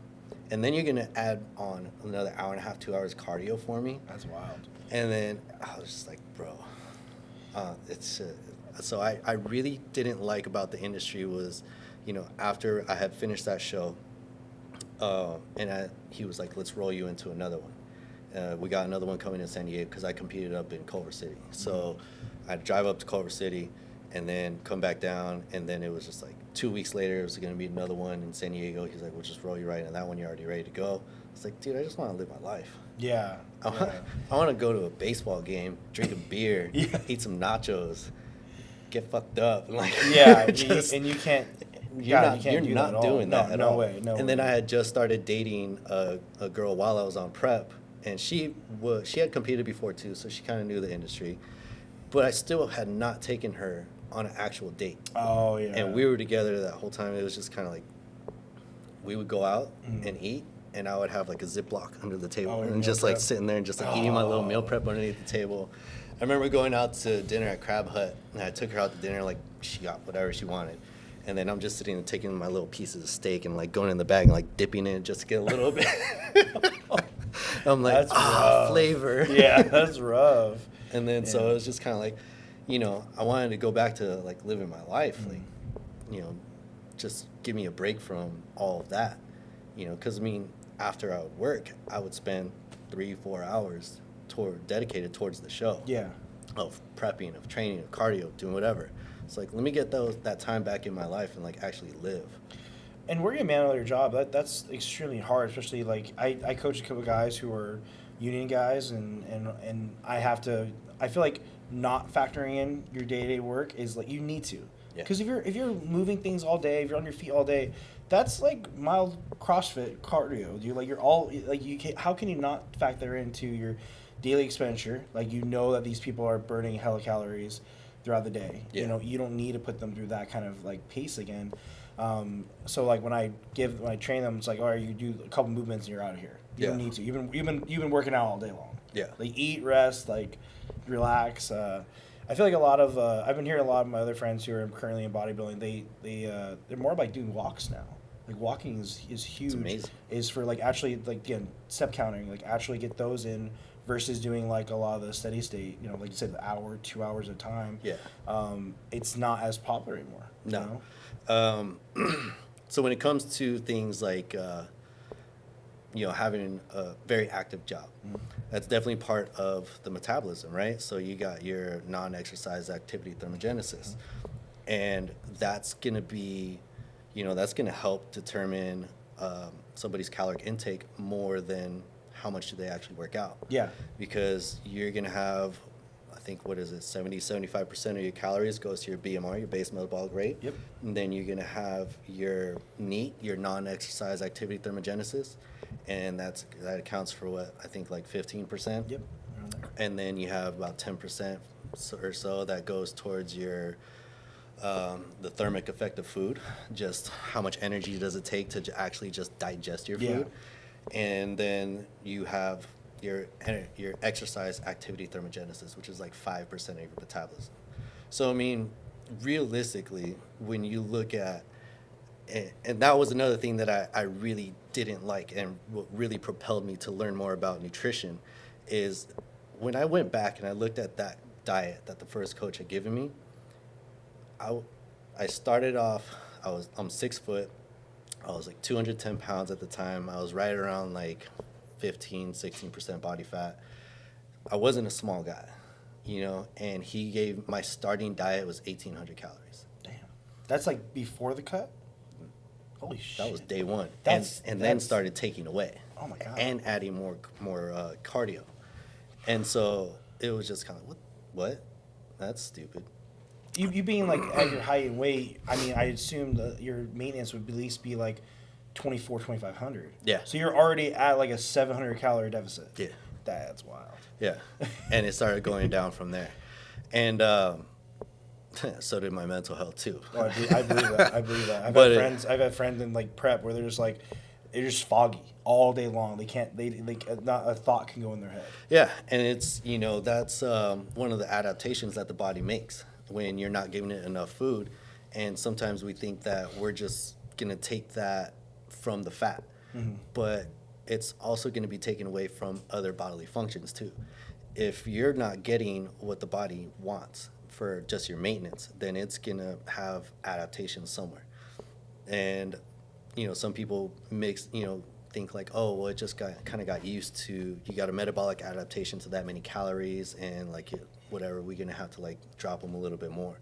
And then you're going to add on another hour and a half, 2 hours cardio for me. That's wild. And then I was just like, bro, so I really didn't like about the industry was, after I had finished that show, he was like, let's roll you into another one. We got another one coming in San Diego because I competed up in Culver City. So I'd drive up to Culver City and then come back down. And then it was just like 2 weeks later, it was going to be another one in San Diego. He's like, we'll just roll you right in that one. You're already ready to go. It's like, dude, I just want to live my life. Yeah. I want to go to a baseball game, drink a beer, eat some nachos, get fucked up. And like, Yeah. just, you can't. you're God, not, you're do not that doing that at no all. Way, no and way. then I had just started dating a girl while I was on prep. And she had competed before too, so she kind of knew the industry. But I still had not taken her on an actual date. Oh, yeah. And we were together that whole time. It was just kind of like, we would go out and eat, and I would have like a Ziploc under the table and just like sitting there and just like eating my little meal prep underneath the table. I remember going out to dinner at Crab Hut, and I took her out to dinner, like she got whatever she wanted. And then I'm just sitting and taking my little pieces of steak and like going in the bag and like dipping in just to get a little bit. I'm like, flavor. Yeah, that's rough. And then so it was just kind of like, I wanted to go back to like living my life, like, just give me a break from all of that, because after I would work, I would spend 3-4 hours dedicated towards the show. Yeah. Of prepping, of training, of cardio, doing whatever. It's like, let me get that time back in my life and like actually live. And working a man-hour job, that's extremely hard, especially like I coach a couple of guys who are union guys, and I feel like not factoring in your day-to-day work is like you need to. Because if you're moving things all day, if you're on your feet all day, that's like mild CrossFit cardio. How can you not factor into your daily expenditure? Like, that these people are burning hella calories throughout the day. Yeah. You don't need to put them through that kind of like pace again. So like when I train them, it's like, all right, you do a couple movements and you're out of here. You don't need to. You've been working out all day long. Yeah. Like, eat, rest, like relax. I feel like a lot of I've been hearing a lot of my other friends who are currently in bodybuilding. They're more like doing walks now. Like, walking is huge. It's amazing. Is for like actually like, again, step counting, like actually get those in versus doing like a lot of the steady state. Like you said, the hour, 2 hours at a time. Yeah. It's not as popular anymore. No. So when it comes to things like having a very active job, that's definitely part of the metabolism, right? So you got your non-exercise activity thermogenesis, and that's going to be, that's going to help determine somebody's caloric intake more than how much do they actually work out. Yeah. Because you're going to have, I think, 75% of your calories goes to your BMR, your base metabolic rate. Yep. And then you're going to have your NEAT, your non-exercise activity thermogenesis, and that accounts for what I think like 15%. Yep. And then you have about 10% or so that goes towards your the thermic effect of food, just how much energy does it take to actually just digest your food. And then you have your exercise activity thermogenesis, which is like 5% of your metabolism. So I mean, realistically, when you look at, and that was another thing that I really didn't like, and what really propelled me to learn more about nutrition is when I went back and I looked at that diet that the first coach had given me. I started off, I'm 6 foot. I was like 210 pounds at the time. I was right around like 16% body fat. I wasn't a small guy, you know, and he gave, my starting diet was 1,800 calories. Damn. That's like before the cut? Holy shit. That was day one. That's then started taking away. Oh my God. And adding more cardio. And so it was just kind of, what? That's stupid. You being like at your height and weight, I mean, I assume that your maintenance would at least be like 2,500. Yeah. So you're already at like a 700 calorie deficit. Yeah. That's wild. Yeah. And it started going down from there. And so did my mental health too. Oh, I believe that. I believe that. I've had friends in like prep where they're just foggy all day long. They can't. They not a thought can go in their head. Yeah, and it's, you know, that's one of the adaptations that the body makes when you're not giving it enough food, and sometimes we think that we're just gonna take that from the fat, but it's also gonna be taken away from other bodily functions too. If you're not getting what the body wants for just your maintenance, then it's gonna have adaptations somewhere. And you know, some people think like, oh, well, it just kind of got used to, you got a metabolic adaptation to that many calories, and like whatever, we're gonna have to like drop them a little bit more.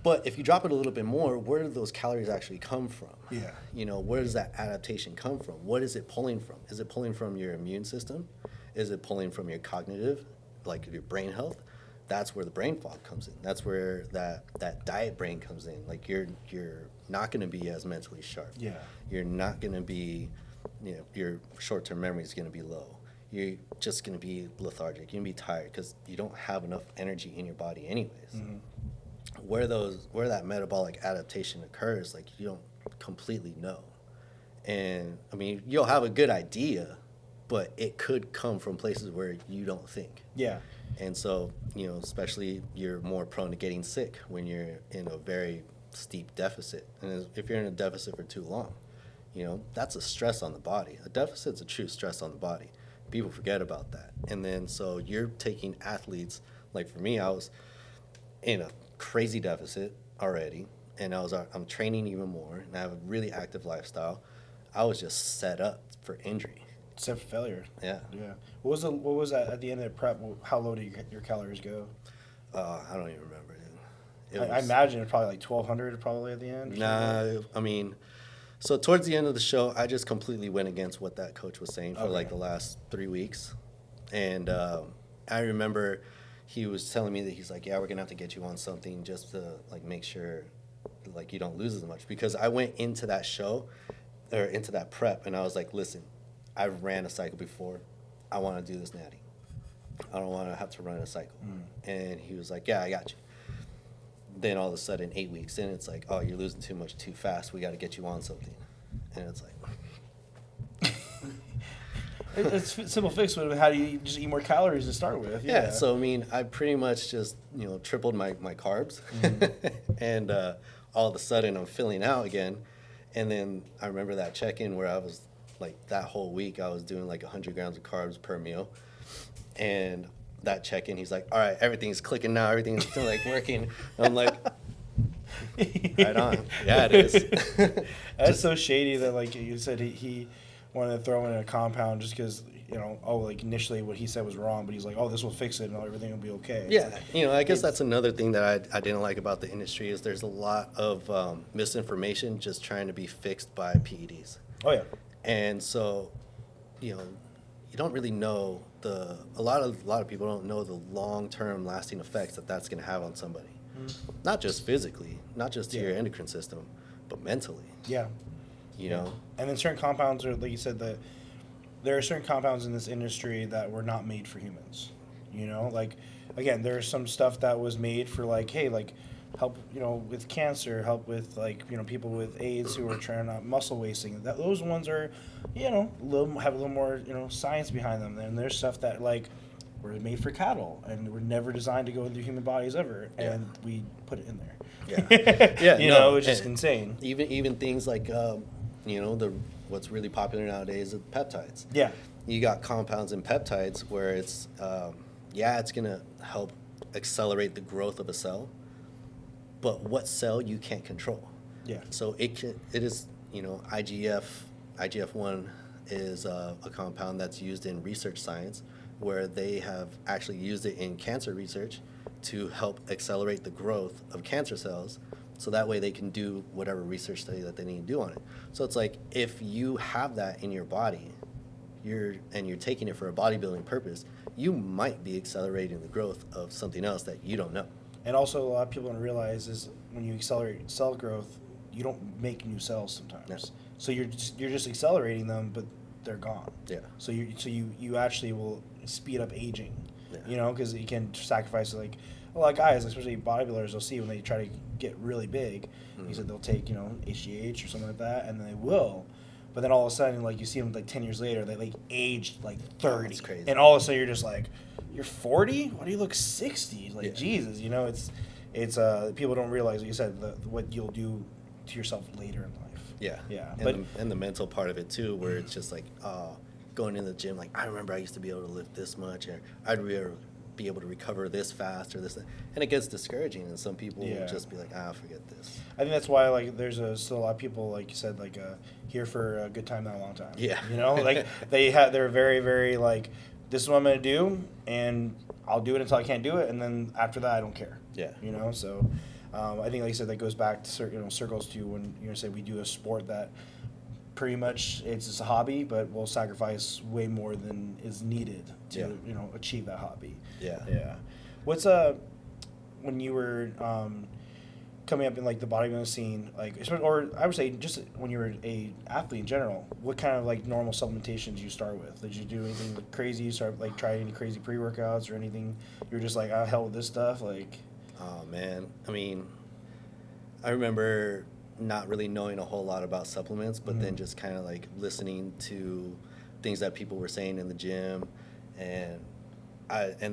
But if you drop it a little bit more, where do those calories actually come from? Yeah. You know, where does that adaptation come from? What is it pulling from? Is it pulling from your immune system? Is it pulling from your cognitive, like your brain health? That's where the brain fog comes in. That's where that diet brain comes in. Like you're not going to be as mentally sharp. Yeah. You're not going to be, you know, your short-term memory is going to be low. You're just going to be lethargic. You're going to be tired because you don't have enough energy in your body anyways. Mm-hmm. Where that metabolic adaptation occurs, like you don't completely know. And I mean, you'll have a good idea, but it could come from places where you don't think. Yeah. And so, you know, especially you're more prone to getting sick when you're in a very steep deficit. And if you're in a deficit for too long, you know, that's a stress on the body. A deficit's a true stress on the body. People forget about that. And then so you're taking athletes, like for me, I was in a crazy deficit already, and I'm training even more, and I have a really active lifestyle. I was just set up for injury. Set for failure. Yeah. Yeah. What was that at the end of the prep? How low did your calories go? I don't even remember, dude. I imagine it's probably like 1,200 probably at the end. Nah, I mean, so towards the end of the show, I just completely went against what that coach was saying for like the last 3 weeks. And I remember he was telling me that he's like, yeah, we're going to have to get you on something just to like make sure like you don't lose as much. Because I went into that show or into that prep and I was like, listen, I've ran a cycle before. I want to do this natty. I don't want to have to run a cycle. And he was like, yeah, I got you. Then all of a sudden, 8 weeks in, it's like, oh, you're losing too much too fast. We got to get you on something. And it's like... It's a simple fix. But how do you just eat more calories to start with? Yeah, so I mean, I pretty much just, you know, tripled my carbs. And all of a sudden, I'm filling out again. And then I remember that check-in where I was, like, that whole week, I was doing, like, 100 grams of carbs per meal. And that check-in, he's like, all right, everything's clicking now. Everything's still, like, working. And I'm like, right on. Yeah, it is. That's so shady that, like you said, he wanted to throw in a compound just because, you know, like, initially what he said was wrong, but he's like, oh, this will fix it and everything will be okay. Yeah, you know, I guess that's another thing that I didn't like about the industry is there's a lot of misinformation just trying to be fixed by PEDs. Oh, yeah. And so, you know, you don't really know a lot of people don't know the long-term lasting effects that's going to have on somebody. Not just physically, not just to your endocrine system, but mentally. Yeah. You know? And then certain compounds are, like you said, that there are certain compounds in this industry that were not made for humans. You know, like again, there's some stuff that was made for like, hey, like help, you know, with cancer, help with like, you know, people with AIDS who are trying to muscle wasting. That those ones are, you know, have a little more, you know, science behind them. And there's stuff that like were made for cattle and were never designed to go into human bodies ever, and we put it in there. Yeah, You no, know, it's just and insane. Even things like you know, the what's really popular nowadays is peptides. Yeah. You got compounds in peptides where it's it's gonna help accelerate the growth of a cell, but what cell you can't control. Yeah. So it is, you know, IGF-1 is a compound that's used in research science, where they have actually used it in cancer research to help accelerate the growth of cancer cells, so that way they can do whatever research study that they need to do on it. So it's like, if you have that in your body, you're taking it for a bodybuilding purpose, you might be accelerating the growth of something else that you don't know. And also, a lot of people don't realize is when you accelerate cell growth, you don't make new cells sometimes. Yeah. So you're just accelerating them, but they're gone. Yeah. So you actually will speed up aging. Yeah. You know, because you can sacrifice like a lot of guys, especially bodybuilders, they'll see when they try to get really big. Mm-hmm. He said they'll take, you know, HGH or something like that, and they will. But then all of a sudden, like you see them like 10 years later, they like aged like 30. That's crazy. And all of a sudden you're just like, you're 40? Why do you look 60? Like, Yeah. Jesus, you know, it's people don't realize, like you said, what you'll do to yourself later in life. Yeah. Yeah. And the mental part of it too, where it's just like, going in the gym, like, I remember I used to be able to lift this much, or I'd be able to recover this fast or this, and it gets discouraging, and some people will just be like, forget this. I think that's why, like, there's still a lot of people, like you said, like, here for a good time, not a long time. Yeah. You know, like, they're very, very, like, this is what I'm going to do, and I'll do it until I can't do it, and then after that, I don't care. Yeah. You know, so I think, like you said, that goes back to, you know, circles to when you're going to say we do a sport that pretty much it's just a hobby, but we'll sacrifice way more than is needed to, you know, achieve that hobby. Yeah. Yeah. What's when you were coming up in like the bodybuilding scene, like, or I would say just when you were a athlete in general, what kind of like normal supplementation did you start with? Did you do anything crazy? You start like try any crazy pre-workouts or anything? You were just like, hell with this stuff, like. Oh man, I mean, I remember not really knowing a whole lot about supplements, but then just kind of like listening to things that people were saying in the gym, and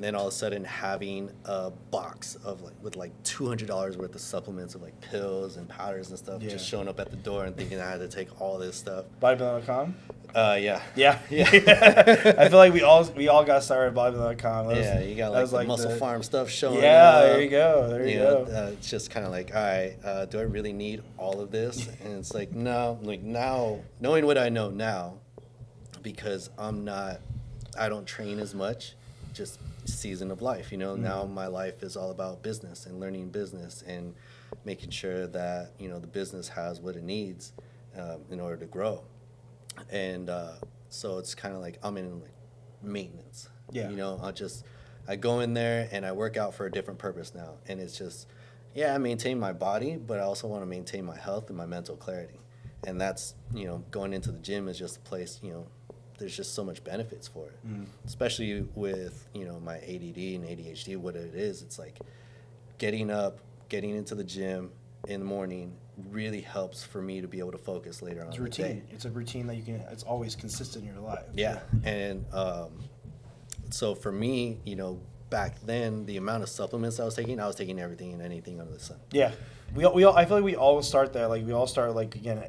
then all of a sudden having a box of like with like $200 worth of supplements of like pills and powders and stuff, just showing up at the door and thinking I had to take all this stuff. Bodybuilding.com? Yeah. Yeah. I feel like we all got started at bodybuilding.com. You got like the Muscle Farm stuff showing up. There you go. There you go. It's just kind of like, all right, do I really need all of this? And it's like, no. Like now, knowing what I know now, because I don't train as much, just season of life, you know. Now my life is all about business and learning business and making sure that, you know, the business has what it needs in order to grow. And so it's kind of like I'm in like maintenance. Yeah. You know, I go in there and I work out for a different purpose now. And it's just, I maintain my body, but I also want to maintain my health and my mental clarity. And that's, you know, going into the gym is just a place, you know, there's just so much benefits for it. Especially with, you know, my ADD and ADHD, what it is, it's like getting into the gym in the morning really helps for me to be able to focus later on. It's routine. It's a routine that it's always consistent in your life. Yeah. And so for me, you know, back then, the amount of supplements I was taking everything and anything under the sun. Yeah. We all I feel like we all start there. Like we all start like, again,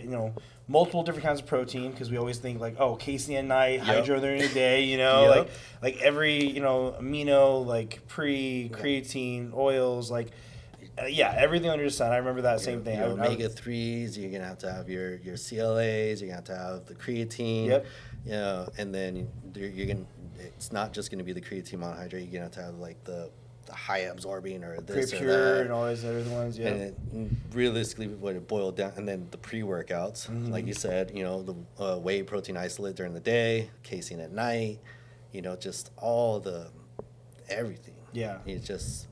you know, multiple different kinds of protein, because we always think like, oh, casein at night, hydro during the day, you know, like every, you know, amino, like creatine, oils, like everything under the sun. I remember that same thing. Your omega-3s, you're gonna have to have your CLAs, you're gonna have to have the creatine. Yep. You know, and then you're gonna. It's not just gonna be the creatine monohydrate. You're gonna have to have like the high absorbing or this Great or Pure that. and all those other ones. Yeah. And it, realistically, what it boiled down, and then the pre-workouts, like you said, you know, the whey protein isolate during the day, casein at night, you know, just all the everything. Yeah. It's just.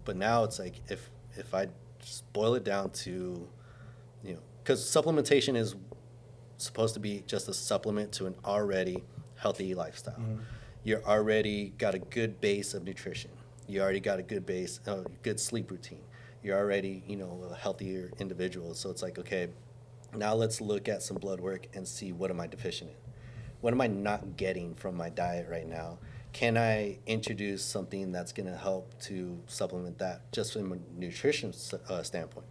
But now it's like if I just boil it down to, you know, because supplementation is supposed to be just a supplement to an already healthy lifestyle. you're already got a good base of nutrition. You already got a good base, good sleep routine. You're already, a healthier individual. So it's like, okay, now let's look at some blood work and see what am I deficient in? What am I not getting from my diet right now? Can I introduce something that's going to help to supplement that just from a nutrition standpoint?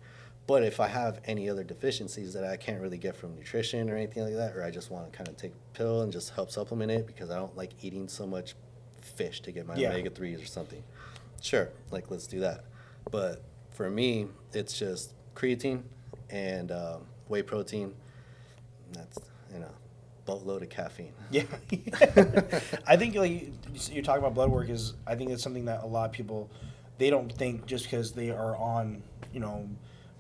But if I have any other deficiencies that I can't really get from nutrition or anything like that, or I just want to kind of take a pill and just help supplement it because I don't like eating so much fish to get my omega-3s or something, sure, like let's do that. But for me, it's just creatine and whey protein. That's, boatload of caffeine. Yeah. I think like you're talking about blood work is, I think it's something that a lot of people, they don't think just because they are on,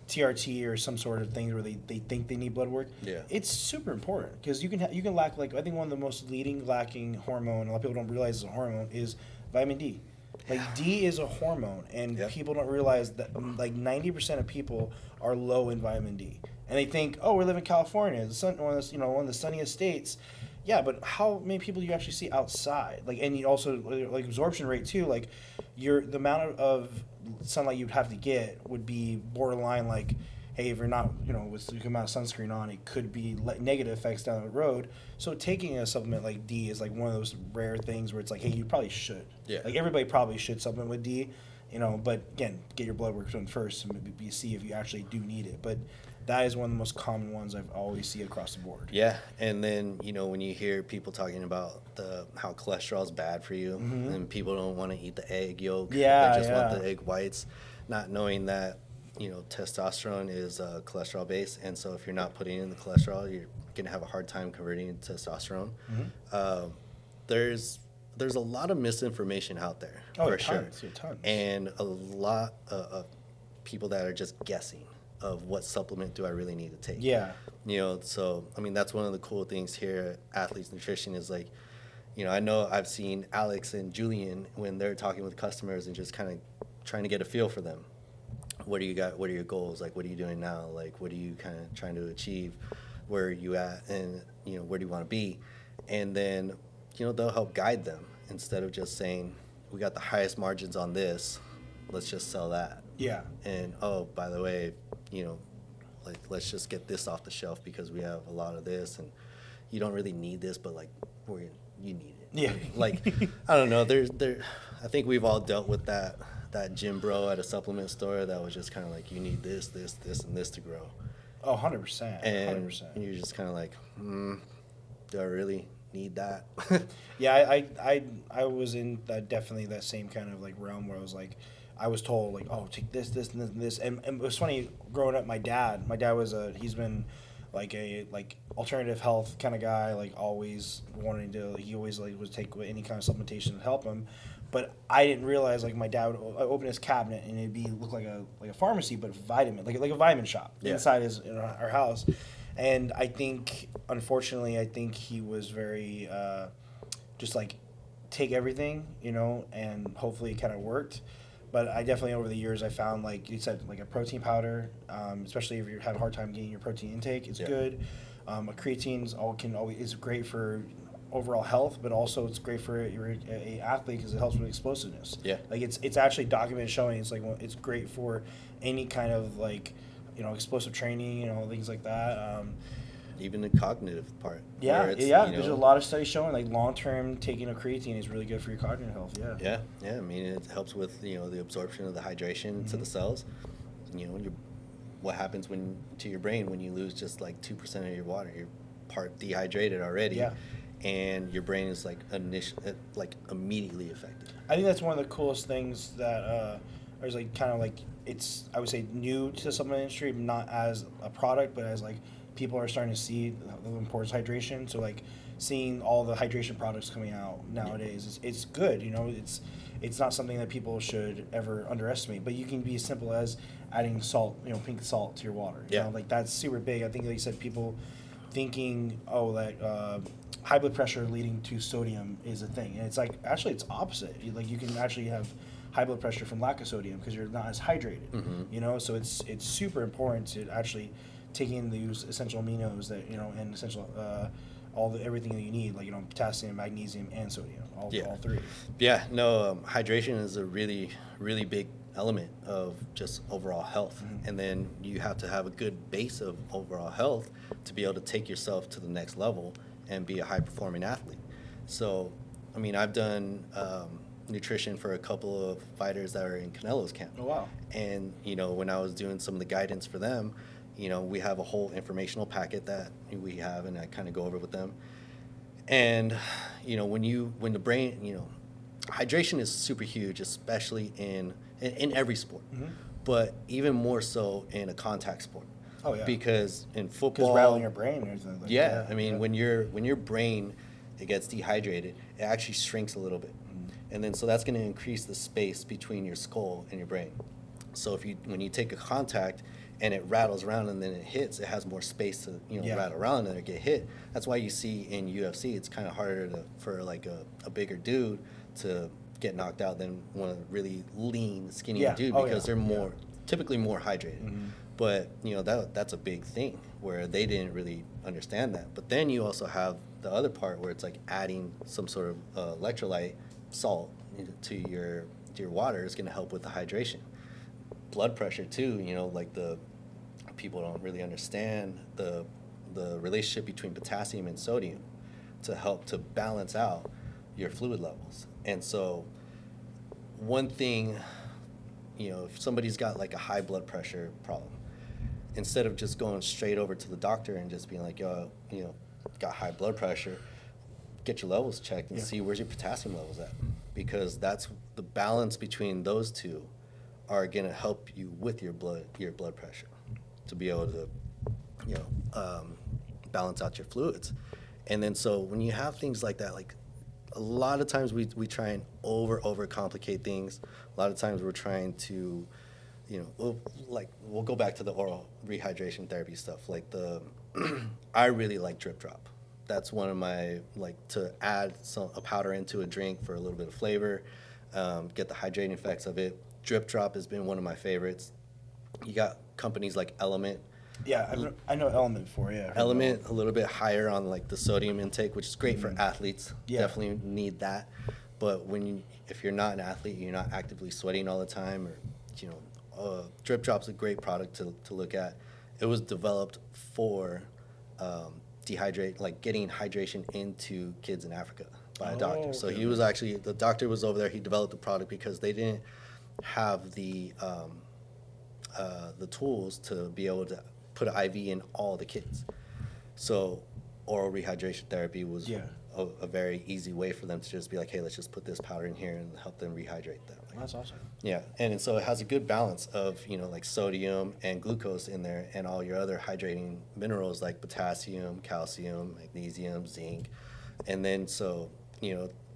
TRT or some sort of thing where they think they need blood work. Yeah. It's super important because you can lack, like, I think one of the most lacking hormone, a lot of people don't realize is a hormone, is vitamin D. Like, D is a hormone, and people don't realize that like 90% of people are low in vitamin D, and they think, oh, we live in California, one of the sunniest states. Yeah, but how many people do you actually see outside? Like, and you also like absorption rate too. Like, the amount of sunlight you'd have to get would be borderline. Like, hey, if you're not, with the amount of sunscreen on, it could be negative effects down the road. So taking a supplement like D is like one of those rare things where it's like, hey, you probably should. Yeah. Like, everybody probably should supplement with D, but again, get your blood work done first and maybe see if you actually do need it. But that is one of the most common ones I've always see across the board. Yeah, and then when you hear people talking about how cholesterol is bad for you, and people don't want to eat the egg yolk, they just want the egg whites, not knowing that testosterone is cholesterol based, and so if you're not putting in the cholesterol, you're gonna have a hard time converting into testosterone. There's a lot of misinformation out there, for sure, tons. and a lot of people that are just guessing of what supplement do I really need to take. Yeah. So I mean that's one of the cool things here at Athletes Nutrition is like, I know I've seen Alex and Julian when they're talking with customers and just kind of trying to get a feel for them. What do you got? What are your goals? Like, what are you doing now? Like, what are you kind of trying to achieve? Where are you at? And, where do you want to be? And then, they'll help guide them instead of just saying, we got the highest margins on this, let's just sell that. Yeah. And, oh, by the way, like, let's just get this off the shelf because we have a lot of this and you don't really need this, but like, you need it. Yeah. Like, I don't know. I think we've all dealt with that gym bro at a supplement store that was just kind of like, you need this, this, this, and this to grow. Oh, 100%. And 100%. you're just kind of like, do I really need that? Yeah, I was in definitely that same kind of like realm where I was like, I was told like, oh, take this, this, and this, and this. And it was funny growing up. My dad was he's been like a alternative health kind of guy, like always wanting to. He always like would take any kind of supplementation to help him. But I didn't realize like my dad would open his cabinet and it'd look like a pharmacy, but like a vitamin shop inside our house. And I think, unfortunately, he was very just like take everything, and hopefully it kind of worked. But I definitely, over the years, I found, like you said, like a protein powder, especially if you have a hard time getting your protein intake, it's good. A creatine's is great for overall health, but also it's great for a athlete because it helps with explosiveness. Yeah. Like it's actually documented showing it's great for any kind of like, explosive training, things like that. Even the cognitive part. Yeah. There's a lot of studies showing like long-term taking of creatine is really good for your cognitive health. Yeah. Yeah. I mean, it helps with the absorption of the hydration to the cells. What happens to your brain when you lose just like 2% of your water? You're part dehydrated already. Yeah. And your brain is like immediately affected. I think that's one of the coolest things that is like kind of like it's, I would say, new to the supplement industry, not as a product, but as like people are starting to see the importance of hydration. So like seeing all the hydration products coming out nowadays, it's good. It's not something that people should ever underestimate. But you can be as simple as adding salt, pink salt to your water. Like that's super big. I think, like you said, people thinking, that high blood pressure leading to sodium is a thing, and it's like actually it's opposite. Like you can actually have high blood pressure from lack of sodium because you're not as hydrated. So it's super important to actually taking these essential aminos that and essential everything that you need, like potassium, magnesium, and sodium, all three. Yeah, no, hydration is a really, really big element of just overall health. And then you have to have a good base of overall health to be able to take yourself to the next level and be a high-performing athlete. So, I mean, I've done nutrition for a couple of fighters that are in Canelo's camp. Oh, wow. And, when I was doing some of the guidance for them, we have a whole informational packet that we have, and I kind of go over with them. And, when the brain, hydration is super huge, especially in every sport, but even more so in a contact sport. Oh, yeah. Because in football, Because rattling your brain or something like yeah, that. I mean, when your brain it gets dehydrated, it actually shrinks a little bit, and then so that's going to increase the space between your skull and your brain. So when you take a contact and it rattles around and then it hits, it has more space to rattle around and it get hit. That's why you see in UFC it's kind of harder for like a bigger dude to get knocked out than one really lean, skinny dude, because they're typically more hydrated. But that's a big thing where they didn't really understand that. But then you also have the other part where it's like adding some sort of electrolyte salt to your water is going to help with the hydration. Blood pressure too, like the people don't really understand the relationship between potassium and sodium to help to balance out your fluid levels. And so one thing, if somebody's got like a high blood pressure problem, instead of just going straight over to the doctor and just being like, yo, got high blood pressure, get your levels checked and see where's your potassium levels at, because that's the balance between those two are going to help you with your blood pressure to be able to balance out your fluids. And then so when you have things like that, like a lot of times we try and overcomplicate things. A lot of times we're trying to we'll go back to the oral rehydration therapy stuff. Like I really like drip drop. That's one of my, to add a powder into a drink for a little bit of flavor, get the hydrating effects of it. Drip drop has been one of my favorites. You got companies like Element. Yeah, I know Element before, yeah. Element, a little bit higher on the sodium intake, which is great for athletes. Yeah. Definitely need that. But if you're not an athlete, you're not actively sweating all the time, or drip drop's a great product to look at. It was developed for getting hydration into kids in Africa by a doctor. So he was the doctor was over there. He developed the product because they didn't have the tools to be able to put an IV in all the kids. So oral rehydration therapy was a very easy way for them to just be like, hey, let's just put this powder in here and help them rehydrate them. That's awesome. Yeah, and so it has a good balance of sodium and glucose in there, and all your other hydrating minerals like potassium, calcium, magnesium, zinc, and then so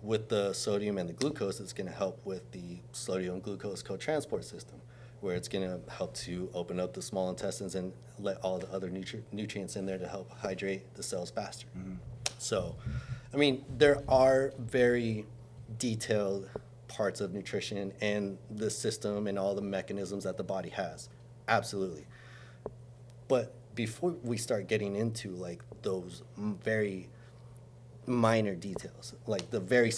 with the sodium and the glucose, it's going to help with the sodium glucose co-transport system, where it's going to help to open up the small intestines and let all the other nutrients in there to help hydrate the cells faster. So, I mean, there are very detailed parts of nutrition and the system and all the mechanisms that the body has. Absolutely. But before we start getting into those very minor details, the very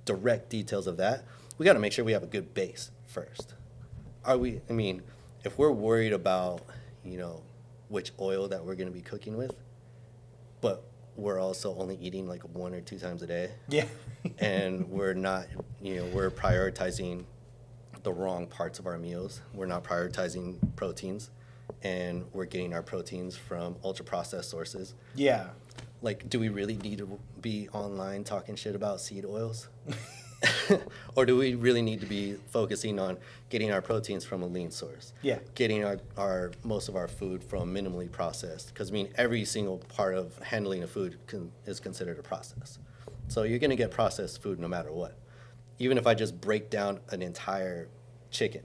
direct details of that, we got to make sure we have a good base first. If we're worried about, which oil that we're going to be cooking with, but we're also only eating 1 or 2 times a day. Yeah. And we're not, we're prioritizing the wrong parts of our meals. We're not prioritizing proteins, and we're getting our proteins from ultra-processed sources. Yeah. Do we really need to be online talking shit about seed oils? Or do we really need to be focusing on getting our proteins from a lean source? Yeah. Getting our most of our food from minimally processed. Because, every single part of handling a food is considered a process. So you're going to get processed food no matter what. Even if I just break down an entire chicken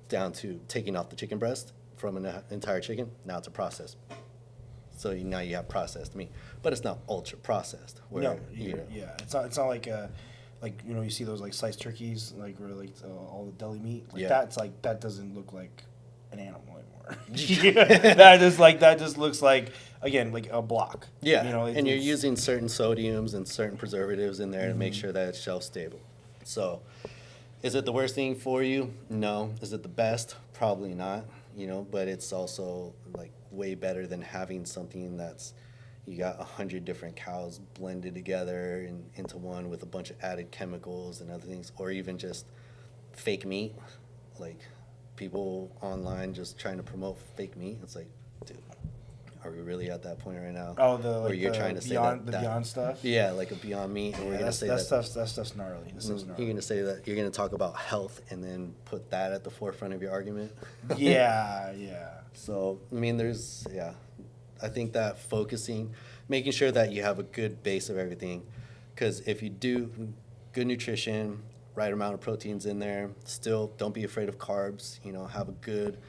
down to taking off the chicken breast from an entire chicken, now it's a process. So now you have processed meat. But it's not ultra processed. Yeah. It's not like you see those sliced turkeys, where all the deli meat. That's that doesn't look like an animal anymore. that just looks like, again, like a block. Yeah, You know, and you're using certain sodiums and certain preservatives in there to make sure that it's shelf stable. So, is it the worst thing for you? No. Is it the best? Probably not. You know, but it's also like way better than having something that's you got 100 different cows blended together and into one with a bunch of added chemicals and other things, or even just fake meat, like people online just trying to promote fake meat. It's like, dude, are we really at that point right now? Oh, the where like you're the trying to say beyond that, the Beyond stuff. yeah, like a Beyond Meat, and we're Yeah, gonna say that stuff's gnarly. That stuff's you're gnarly. gonna say that you're gonna talk about health and then put that at the forefront of your argument. Yeah. So I mean, I think that focusing, making sure that you have a good base of everything, because if you do good nutrition, right amount of proteins in there, still don't be afraid of carbs. You know, have a good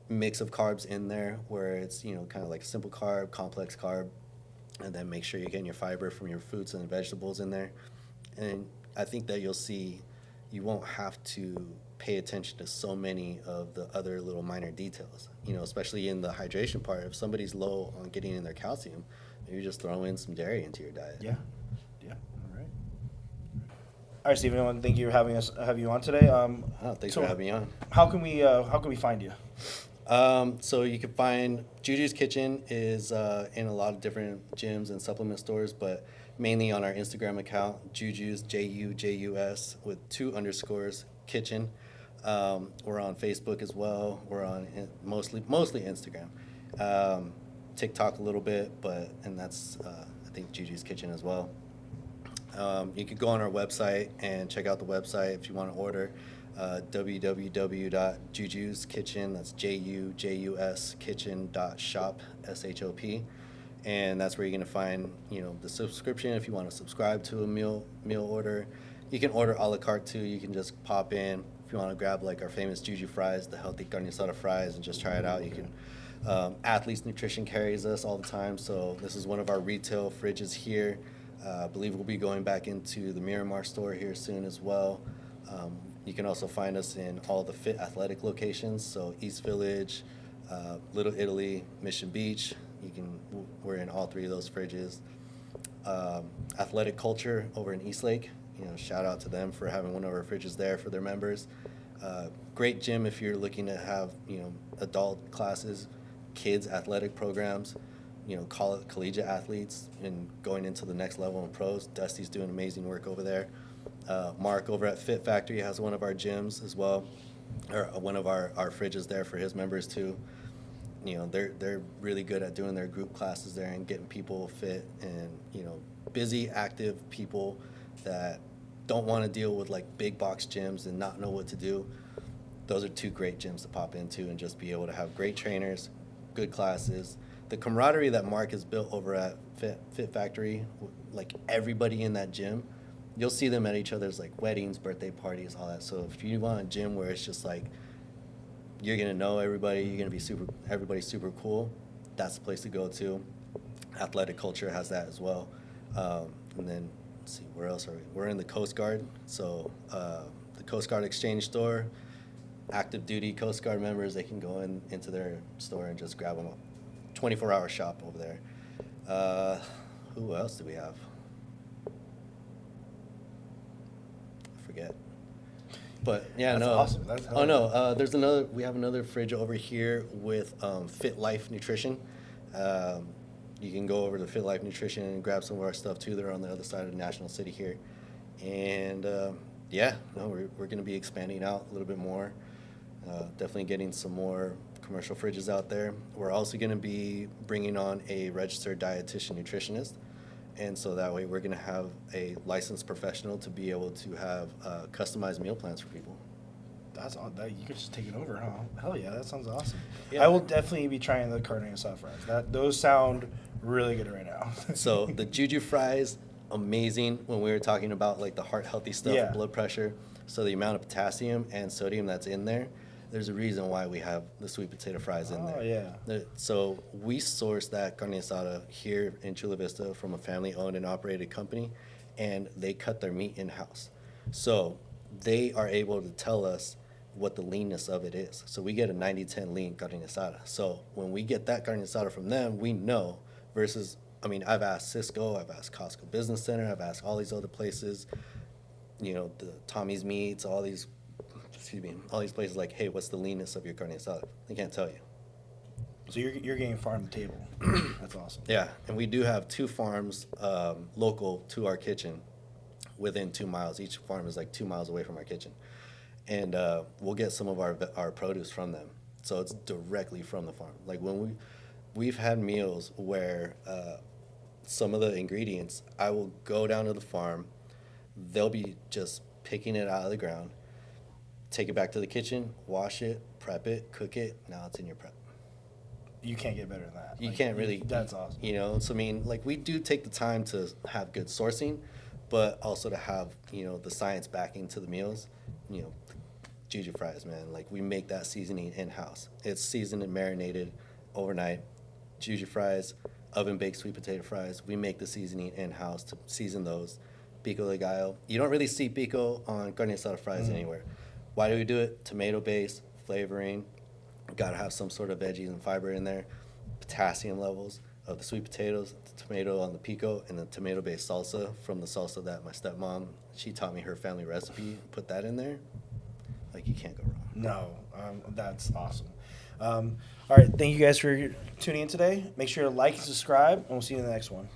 mix of carbs in there where it's, you know, kind of like simple carb, complex carb, and then make sure you're getting your fiber from your fruits and vegetables in there. And I think that you'll see you won't have to pay attention to so many of the other little minor details, you know, especially in the hydration part. If somebody's low on getting in their calcium, you just throw in some dairy into your diet. Yeah. All right. All right, Stephen. Thank you for have you on today. Thanks so for having me on. How can we find you? So you can find JuJu's Kitchen is in a lot of different gyms and supplement stores, but mainly on our Instagram account, JuJu's, JuJus, with 2 underscores, kitchen. We're on Facebook as well. We're on mostly Instagram. TikTok a little bit, and that's, I think, JuJu's Kitchen as well. You could go on our website and check out the website if you want to order. www.JuJu's Kitchen, that's JuJus kitchen.shop, SHOP. And that's where you're going to find, you know, the subscription if you want to subscribe to a meal order. You can order a la carte too. You can just pop in. If you want to grab like our famous JuJu fries, the healthy carne asada fries, and just try it out, you can. Athletes Nutrition carries us all the time, so this is one of our retail fridges here. I believe we'll be going back into the Miramar store here soon as well. You can also find us in all the Fit Athletic locations, so East Village, Little Italy, Mission Beach. We're in all 3 of those fridges. Athletic Culture over in Eastlake, you know, shout out to them for having one of our fridges there for their members. Great gym if you're looking to have, you know, adult classes, kids athletic programs, you know, collegiate athletes, and going into the next level in pros. Dusty's doing amazing work over there. Mark over at Fit Factory has one of our gyms as well, or one of our fridges there for his members too. You know, they're really good at doing their group classes there and getting people fit, and, you know, busy, active people that don't want to deal with like big box gyms and not know what to do. Those are 2 great gyms to pop into and just be able to have great trainers, good classes. The camaraderie that Mark has built over at Fit Factory, like everybody in that gym, you'll see them at each other's like weddings, birthday parties, all that. So if you want a gym where it's just like you're gonna know everybody, you're gonna be everybody's super cool, that's the place to go to. Athletic Culture has that as well. And then let's see, where else are we? We're in the Coast Guard, so the Coast Guard Exchange store. Active duty Coast Guard members, they can go into their store and just grab them up. 24-hour shop over there. Who else do we have? I forget. But yeah, That's no. awesome. There's another. We have another fridge over here with Fit Life Nutrition. You can go over to Fit Life Nutrition and grab some of our stuff too. They're on the other side of the National City here. And we're going to be expanding out a little bit more. Definitely getting some more commercial fridges out there. We're also going to be bringing on a registered dietitian nutritionist, and so that way we're going to have a licensed professional to be able to have customized meal plans for people. That's all. That you could just take it over, huh? Hell yeah, that sounds awesome. Yeah. I will definitely be trying the carne asada fries. Those sound really good right now. So the JuJu fries, amazing. When we were talking about like the heart healthy stuff, Yeah. blood pressure, so the amount of potassium and sodium that's in there, there's a reason why we have the sweet potato fries in there. Oh yeah. So we source that carne asada here in Chula Vista from a family-owned and operated company, and they cut their meat in-house. So they are able to tell us what the leanness of it is. So we get a 90-10 lean carne asada. So when we get that carne asada from them, we know versus, I mean, I've asked Cisco, I've asked Costco Business Center, I've asked all these other places, you know, the Tommy's Meats, all these places like, hey, what's the leanness of your carne asada? They can't tell you. So you're getting farm to table. That's awesome. Yeah, and we do have 2 farms local to our kitchen within 2 miles. Each farm is like 2 miles away from our kitchen. And we'll get some of our produce from them. So it's directly from the farm. Like when we've had meals where some of the ingredients, I will go down to the farm, they'll be just picking it out of the ground, take it back to the kitchen, wash it, prep it, cook it, now it's in your prep. You can't get better than that. You Like, can't really. That's awesome. You know, so I mean, like we do take the time to have good sourcing, but also to have, you know, the science backing to the meals. You know, JuJu fries, man. Like we make that seasoning in house. It's seasoned and marinated overnight. JuJu fries, oven baked sweet potato fries. We make the seasoning in house to season those. Pico de gallo. You don't really see pico on carne asada fries anywhere. Why do we do it? Tomato base, flavoring. Got to have some sort of veggies and fiber in there. Potassium levels of the sweet potatoes, the tomato on the pico, and the tomato-based salsa from the salsa that my stepmom, she taught me her family recipe. Put that in there. Like, you can't go wrong. No, that's awesome. All right, thank you guys for tuning in today. Make sure to like and subscribe, and we'll see you in the next one.